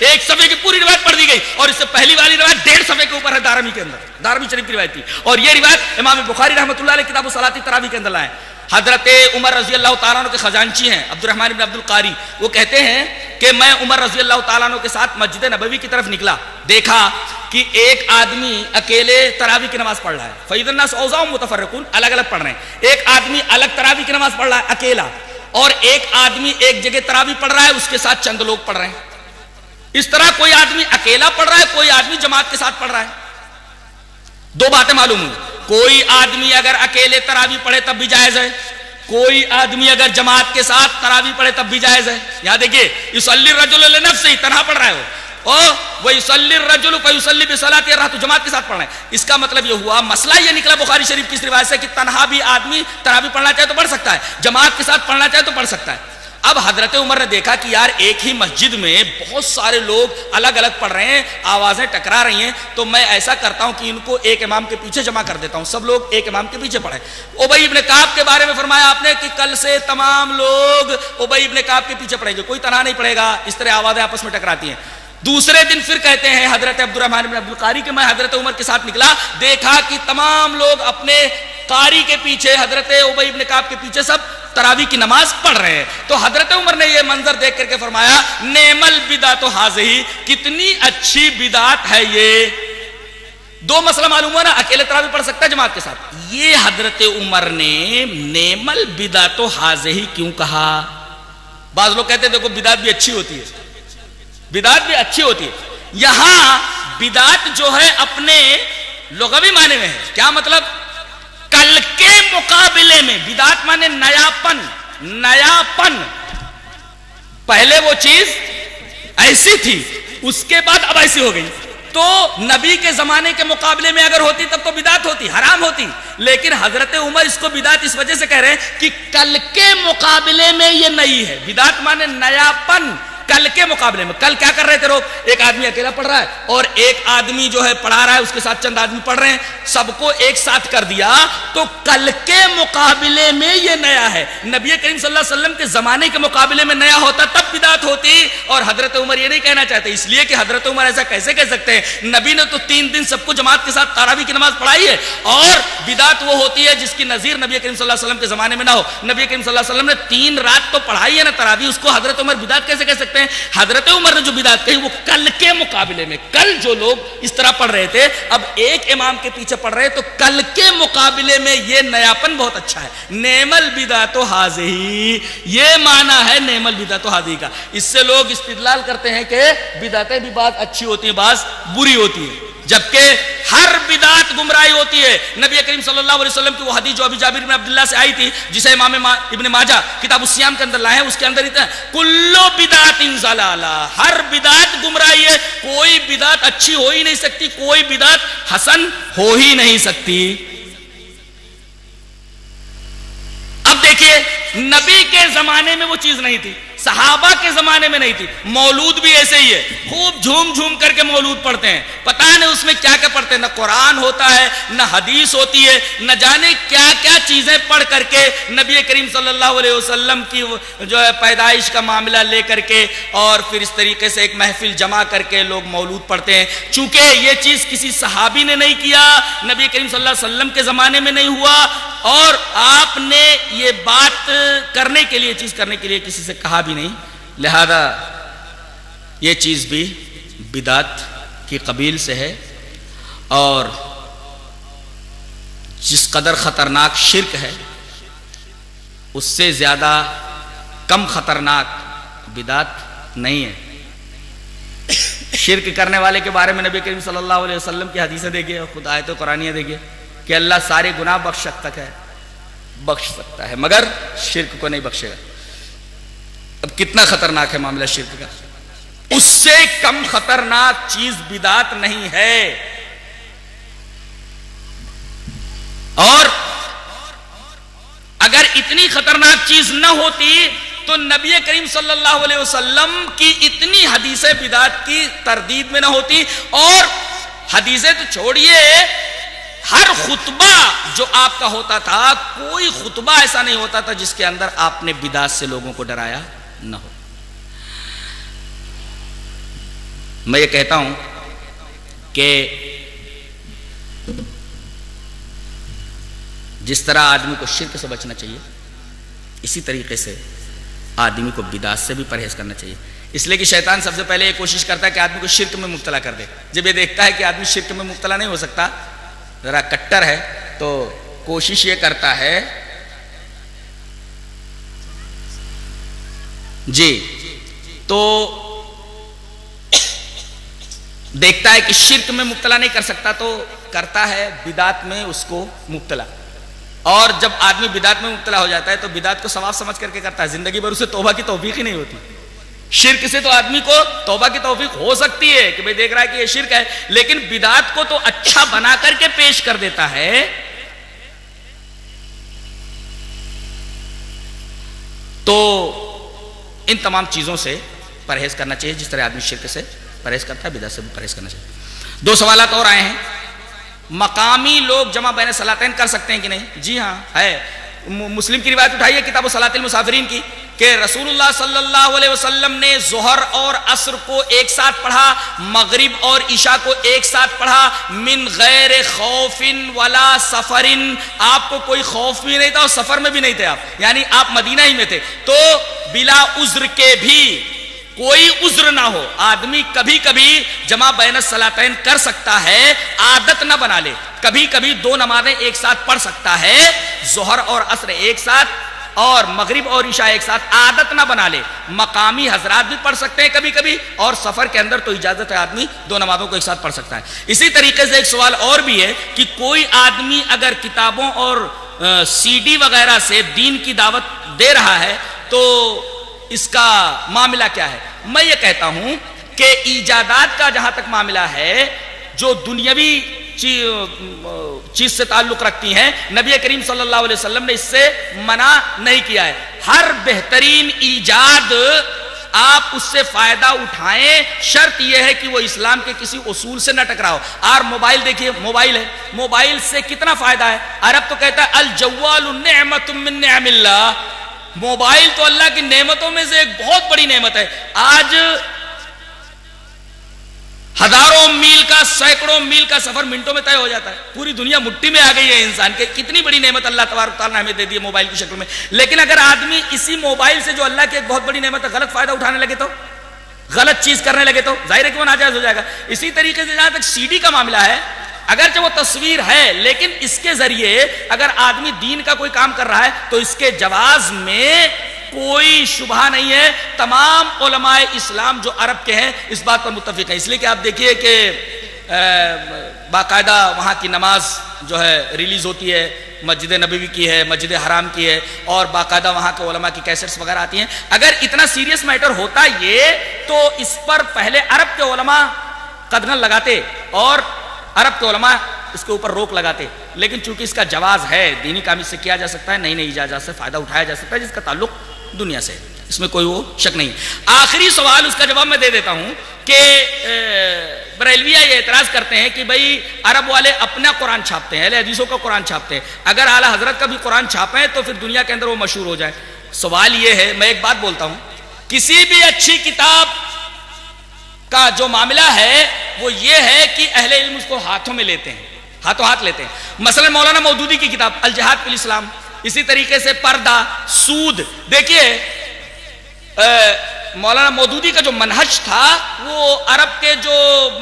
یہ ایک صفحے کی پوری روایت پڑھ دی گئی. اور اس سے پہلی والی روایت 1.5 صفحے کے اوپر ہے دارمی کے اندر, دارمی شریف کی روایت تھی. اور یہ روایت امام بخاری رحمۃ اللہ علیہ کتاب صلاۃ التراویح کے اندر لائے. حضرت عمر رضی اللہ تعالیٰ عنہ کے خزانچی ہیں عبد الرحمن بن عبد القاری, وہ کہتے ہیں کہ میں عمر رضی اللہ تعالیٰ عنہ کے ساتھ مسجد نبوی کی طرف نکلا, دیکھا کہ ایک آدمی اکیلے تراویح کی نماز پڑھ رہا ہے. فَإِذَا النَّاسُ أَوْزَاعٌ مُتَفَرِّقُونَ, الگ الگ پڑھ رہے ہیں. ایک آدمی الگ تراویح کی نماز پڑھ رہا ہے اکیلا, اور ایک آدمی ایک جگہ تراویح پڑھ رہا ہے, اس کے ساتھ چند لوگ پڑھ رہے ہیں. اس طرح کوئی آدمی اکیلا پڑھ رہا ہے, کوئی آدمی جماعت کے ساتھ پڑھ رہا ہے. دو باتیں معلوم ہوئی, کوئی آدمی اگر اکیلے تراویح پڑھے تب بھی جائز ہے, کوئی آدمی اگر جماعت کے ساتھ تراویح پڑھے تب بھی جائز ہے. یہاں دیکھیے یصلی الرجل لنفسہ, تنہا پڑھ رہا ہے وہ, اور یصلی الرجل فیصلی بصلاۃ الرحمۃ, جماعت کے ساتھ پڑھ رہے ہیں. اس کا مطلب یہ ہوا, مسئلہ یہ نکلا بخاری شریف کی اس روایت سے کہ تنہا بھی آدمی تراویح پڑھنا چاہے تو پڑھ سکتا ہے, جماعت کے ساتھ پڑھنا چاہے تو پڑھ سکتا ہے. اب حضرت عمر نے دیکھا کہ یار ایک ہی مسجد میں بہت سارے لوگ الگ الگ پڑھ رہے ہیں, آوازیں ٹکرا رہی ہیں, تو میں ایسا کرتا ہوں کہ ان کو ایک امام کے پیچھے جمع کر دیتا ہوں, سب لوگ ایک امام کے پیچھے پڑھیں. ابی ابن کعب کے بارے میں فرمایا آپ نے کہ کل سے تمام لوگ ابی ابن کعب کے پیچھے پڑھیں گے, کوئی تنہا نہیں پڑھے گا, اس طرح آوازیں آپس میں ٹکراتی ہیں. دوسرے دن پھر کہتے ہیں حضرت عبد الرحمن بن عبد القاری کہ میں حضرت عمر کے ساتھ نکلا, دیکھا کہ تمام لوگ اپنے قاری کے پیچھے, حضرت ابی ابن کعب کے پیچھے سب تراویح کی نماز پڑھ رہے ہیں. تو حضرت عمر نے یہ منظر دیکھ کر کے فرمایا نعم البدعۃ ھذہ, کتنی اچھی بدعت ہے یہ. دو مسئلہ معلوم ہوا نا, اکیلے تراویح پڑھ سکتا ہے جماعت کے ساتھ. یہ حضرت عمر نے نعم البدعۃ ھذہ کیوں کہا؟ بعض لوگ کہتے ہیں دیکھو بدعت بھی اچھی ہوتی ہے, بدعت بھی اچھی ہوتی ہے. یہاں بدعت جو ہے اپنے لغوی معنی میں ہے. کیا مطلب؟ کل کے مقابلے میں. بدعت مانے نیاپن, نیاپن. پہلے وہ چیز ایسی تھی, اس کے بعد اب ایسی ہو گئی. تو نبی کے زمانے کے مقابلے میں اگر ہوتی تب تو بدعت ہوتی, حرام ہوتی. لیکن حضرت عمر اس کو بدعت اس وجہ سے کہہ رہے ہیں کہ کل کے مقابلے میں یہ نئی ہے. بدعت مانے نیاپن, کل کے مقابلے میں. کل کیا کر رہے تھے لوگ؟ ایک آدمی اکیلا پڑھ رہا ہے اور ایک آدمی جو ہے پڑھا رہا ہے, اس کے ساتھ چند آدمی پڑھ رہے ہیں, سب کو ایک ساتھ کر دیا. تو کل کے مقابلے میں یہ نیا ہے. نبی کریم صلی اللہ علیہ وسلم کے زمانے کے مقابلے میں نیا ہوتا تب بدعت ہوتی. اور حضرت عمر یہ نہیں کہنا چاہتے, اس لیے کہ حضرت عمر ایسا کیسے کہہ سکتے ہیں؟ نبی نے تو 3 دن سب کو جماعت کے ساتھ تراویح کی نماز پڑھائی ہے, اور بدعت وہ ہوتی ہے جس کی نظیر نبی کریم صلی اللہ علیہ وسلم کے زمانے میں نہ ہو. نبی کریم صلی اللہ علیہ وسلم نے 3 رات تو پڑھائی ہے نا تراویح, اس کو حضرت عمر بدعت کیسے کہہ سکتے ہیں؟ حضرت عمر نے جو بدعت کہی وہ کل کے مقابلے میں. کل جو لوگ اس طرح پڑھ رہے تھے اب ایک امام کے پیچھے پڑھ رہے, تو کل کے مقابلے میں یہ نیاپن بہت اچھا ہے. نعم البدعۃ ھذہ, یہ معنی ہے نعم البدعۃ ھذہ کا. اس سے لوگ استدلال کرتے ہیں کہ بدعتیں بھی بعض اچھی ہوتی ہیں, بعض بری ہوتی ہیں, جبکہ ہر بدعت گمراہی ہوتی ہے. نبی کریم صلی اللہ علیہ وسلم کی وہ حدیث جو ابی جابر بن عبداللہ سے آئی تھی, جسے امام ابن ماجہ کتاب الصیام کے اندر لائے ہیں, اس کے اندر اتنا کل بدعت ضلالہ, ہر بدعت گمراہی ہے. کوئی بدعت اچھی ہو ہی نہیں سکتی, کوئی بدعت حسن ہو ہی نہیں سکتی. اب دیکھیے نبی کے زمانے میں وہ چیز نہیں تھی, صحابہ کے زمانے میں نہیں تھی. مولود بھی ایسے ہی ہے, خوب جھوم جھوم کر کے مولود پڑھتے ہیں, پتہ نہیں اس میں کیا کیا پڑھتے ہیں, نہ قرآن ہوتا ہے نہ حدیث ہوتی ہے, نہ جانے کیا کیا چیزیں پڑھ کر کے نبی کریم صلی اللہ علیہ وسلم کی جو ہے پیدائش کا معاملہ لے کر کے, اور پھر اس طریقے سے ایک محفل جمع کر کے لوگ مولود پڑھتے ہیں. چونکہ یہ چیز کسی صحابی نے نہیں کیا, نبی کریم صلی اللہ علیہ وسلم کے زمانے میں نہیں ہوا, اور آپ نے یہ بات کرنے کے لیے, چیز کرنے کے لیے کسی سے کہا بھی نہیں, لہذا یہ چیز بھی بدعت کی قبیل سے ہے. اور جس قدر خطرناک شرک ہے اس سے زیادہ کم خطرناک بدعت نہیں ہے. شرک کرنے والے کے بارے میں نبی کریم صلی اللہ علیہ وسلم کی حدیثیں دیکھیے اور خود آیت قرآنیہ دیکھیے کہ اللہ سارے گناہ بخش سکتا ہے مگر شرک کو نہیں بخشے گا. اب کتنا خطرناک ہے معاملہ شرک کا, اس سے کم خطرناک چیز بدعت نہیں ہے. اور اگر اتنی خطرناک چیز نہ ہوتی تو نبی کریم صلی اللہ علیہ وسلم کی اتنی حدیثیں بدعت کی تردید میں نہ ہوتی. اور حدیثیں تو چھوڑیے، ہر خطبہ جو آپ کا ہوتا تھا، کوئی خطبہ ایسا نہیں ہوتا تھا جس کے اندر آپ نے بدعت سے لوگوں کو ڈرایا نہ ہو. میں یہ کہتا ہوں کہ جس طرح آدمی کو شرک سے بچنا چاہیے، اسی طریقے سے آدمی کو بدعت سے بھی پرہیز کرنا چاہیے. اس لیے کہ شیطان سب سے پہلے یہ کوشش کرتا ہے کہ آدمی کو شرک میں مبتلا کر دے. جب یہ دیکھتا ہے کہ آدمی شرک میں مبتلا نہیں ہو سکتا، ذرا کٹر ہے، تو کوشش یہ کرتا ہے تو دیکھتا ہے کہ شرک میں مبتلا نہیں کر سکتا تو کرتا ہے بدعت میں اس کو مبتلا. اور جب آدمی بدعت میں مبتلا ہو جاتا ہے تو بدعت کو ثواب سمجھ کر کے کرتا ہے، زندگی بھر اسے توبہ کی توفیق ہی نہیں ہوتی. شرک سے تو آدمی کو توبہ کی توفیق ہو سکتی ہے کہ بھئی دیکھ رہا ہے کہ یہ شرک ہے، لیکن بدعت کو تو اچھا بنا کر کے پیش کر دیتا ہے. تو ان تمام چیزوں سے پرہیز کرنا چاہیے جس طرح آدمی شرک سے پرہیز کرتا ہے، بدعت سے بھی پرہیز کرنا چاہیے. 2 سوالات اور آئے ہیں. مقامی لوگ جمع بین صلاتین کر سکتے ہیں کہ نہیں؟ جی ہاں ہے. مسلم کی روایت اٹھائی ہے کتاب صلاۃ المسافرین کی کہ رسول اللہ صلی اللہ علیہ وسلم نے ظہر اور عصر کو ایک ساتھ پڑھا، مغرب اور عشاء کو ایک ساتھ پڑھا، من غیر خوف ولا سفر. آپ کو کوئی خوف بھی نہیں تھا اور سفر میں بھی نہیں تھے آپ، یعنی آپ مدینہ ہی میں تھے. تو بلا عذر کے بھی، کوئی عذر نہ ہو، آدمی کبھی کبھی جمع بین الصلاتین کر سکتا ہے، عادت نہ بنا لے. کبھی کبھی 2 نمازیں ایک ساتھ پڑھ سکتا ہے، ظہر اور عصر ایک ساتھ اور مغرب اور عشاء ایک ساتھ، عادت نہ بنا لے. مقامی حضرات بھی پڑھ سکتے ہیں کبھی کبھی، اور سفر کے اندر تو اجازت ہے، آدمی 2 نمازوں کو ایک ساتھ پڑھ سکتا ہے. اسی طریقے سے ایک سوال اور بھی ہے کہ کوئی آدمی اگر کتابوں اور سی ڈی وغیرہ سے دین کی دعوت دے رہا ہے تو اس کا معاملہ کیا ہے؟ میں یہ کہتا ہوں کہ ایجادات کا جہاں تک معاملہ ہے، جو دنیاوی چیز سے تعلق رکھتی ہیں، نبی کریم صلی اللہ علیہ وسلم نے اس سے منع نہیں کیا ہے. ہر بہترین ایجاد آپ اس سے فائدہ اٹھائیں، شرط یہ ہے کہ وہ اسلام کے کسی اصول سے نہ ٹکراؤ. اور موبائل دیکھیے، موبائل ہے، موبائل سے کتنا فائدہ ہے. عرب تو کہتا ہے الجوال نعمت من نعم اللہ، موبائل تو اللہ کی نعمتوں میں سے ایک بہت بڑی نعمت ہے. آج ہزاروں میل کا، سینکڑوں میل کا سفر منٹوں میں طے ہو جاتا ہے. پوری دنیا مٹھی میں آ گئی ہے انسان کے. کتنی بڑی نعمت اللہ تبارک تعالیٰ نے ہمیں دے دی ہے موبائل کی شکل میں. لیکن اگر آدمی اسی موبائل سے جو اللہ کی ایک بہت بڑی نعمت ہے غلط فائدہ اٹھانے لگے تو، غلط چیز کرنے لگے تو ظاہر ہے کہ وہ ناجائز ہو جائے گا. اسی طریقے سے جہاں تک سی ڈی کا معاملہ ہے، اگرچہ وہ تصویر ہے لیکن اس کے ذریعے اگر آدمی دین کا کوئی کام کر رہا ہے تو اس کے جواز میں کوئی شبہ نہیں ہے. تمام علماء اسلام جو عرب کے ہیں اس بات پر متفق ہیں. اس لیے کہ آپ دیکھیے کہ باقاعدہ وہاں کی نماز جو ہے ریلیز ہوتی ہے، مسجد نبوی کی ہے، مسجد حرام کی ہے، اور باقاعدہ وہاں کے علماء کی کیسٹس وغیرہ آتی ہیں. اگر اتنا سیریس میٹر ہوتا یہ تو اس پر پہلے عرب کے علماء قدغن لگاتے اور عرب کے علماء اس کے اوپر روک لگاتے. لیکن چونکہ اس کا جواز ہے، دینی کام اس سے کیا جا سکتا ہے، نئی نئی ایجادات سے فائدہ اٹھایا جا سکتا ہے جس کا تعلق دنیا سے، اس میں کوئی وہ شک نہیں. آخری سوال اس کا جواب میں دے دیتا ہوں کہ بریلویہ یہ اعتراض کرتے ہیں کہ بھئی عرب والے اپنا قرآن چھاپتے ہیں، اہل حدیثوں کا قرآن چھاپتے ہیں، اگر اعلی حضرت کا بھی قرآن چھاپیں تو پھر دنیا کے اندر وہ مشہور ہو جائے. سوال یہ ہے، میں ایک بات بولتا ہوں، کسی بھی اچھی کتاب کا جو معاملہ ہے وہ یہ ہے کہ اہل علم اس کو ہاتھوں میں لیتے ہیں، ہاتھوں ہاتھ لیتے ہیں. مثلا مولانا مودودی کی کتاب الجہاد فی الاسلام، اسی طریقے سے پردہ، سود. دیکھیے مولانا مودودی کا جو منہج تھا وہ عرب کے جو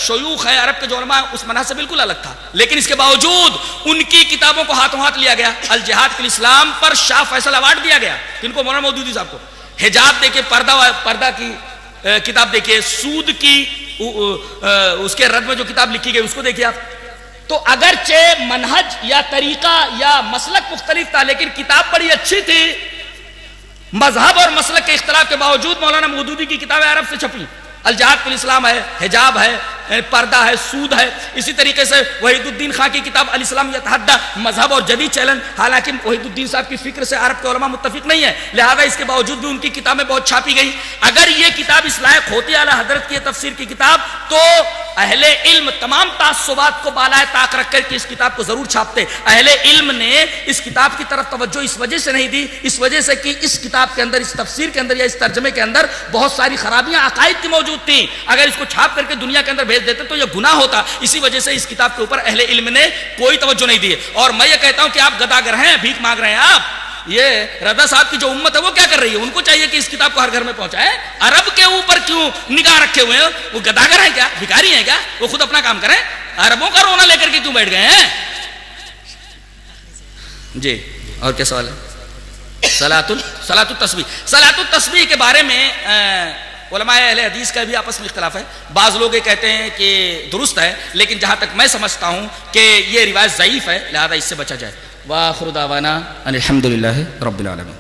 شیوخ ہیں، عرب کے جو علماء، اس منہج سے بالکل الگ تھا. لیکن اس کے باوجود ان کی کتابوں کو ہاتھوں ہاتھ لیا گیا. الجہاد فی الاسلام پر شاہ فیصل ایوارڈ دیا گیا، جن کو مولانا مودودی صاحب کو. حجاب دیکھیے، پردہ کی کتاب دیکھیے، سود کی اس کے رد میں جو کتاب لکھی گئی اس کو دیکھیے آپ. تو اگرچہ منہج یا طریقہ یا مسلک مختلف تھا لیکن کتاب بڑی اچھی تھی. مذہب اور مسلک کے اختلاف کے باوجود مولانا مودودی کی کتابیں عرب سے چھپی. الجہاد فی الاسلام ہے، حجاب ہے، پردہ ہے، سود ہے. اسی طریقے سے وحید الدین خان کی کتاب الاسلام یتحدی مذہب اور جدید چیلنج، حالانکہ وحید الدین صاحب کی فکر سے عرب کے علماء متفق نہیں ہے، لہذا اس کے باوجود بھی ان کی کتابیں بہت چھاپی گئی. اگر یہ کتاب اس لائق ہوتی اعلیٰ حضرت کی تفسیر کی کتاب تو اہل علم تمام تعصبات کو بالائے طاق رکھ کر کے اس کتاب کو ضرور چھاپتے. اہل علم نے اس کتاب کی طرف توجہ اس وجہ سے نہیں دی، اس وجہ سے کہ اس کتاب کے اندر، اس تفسیر کے اندر یا اس ترجمے کے اندر بہت ساری خرابیاں عقائد کی موجود تھیں. اگر اس کو چھاپ کر کے دنیا کے اندر بھیج دیتے تو یہ گناہ ہوتا. اسی وجہ سے اس کتاب کے اوپر اہل علم نے کوئی توجہ نہیں دی. اور میں یہ کہتا ہوں کہ آپ گداگر ہیں، بھیک مانگ رہے ہیں. آپ یہ رضا صاحب کی جو امت ہے وہ کیا کر رہی ہے؟ ان کو چاہیے کہ اس کتاب کو ہر گھر میں پہنچائے. عرب کے اوپر کیوں نگاہ رکھے ہوئے ہیں؟ وہ گداگر ہیں کیا؟ بھکاری ہیں کیا؟ وہ خود اپنا کام کریں. عربوں کا رونا لے کر کے کیوں بیٹھ گئے ہیں؟ جی اور کیا سوال ہے؟ صلاۃ التسبیح کے بارے میں علماء اہل حدیث کا بھی آپس میں اختلاف ہے. بعض لوگ یہ کہتے ہیں کہ درست ہے، لیکن جہاں تک میں سمجھتا ہوں کہ یہ روایت ضعیف ہے، لہذا اس سے بچا جائے. وآخر دعوانا ان الحمد للہ رب العالمین.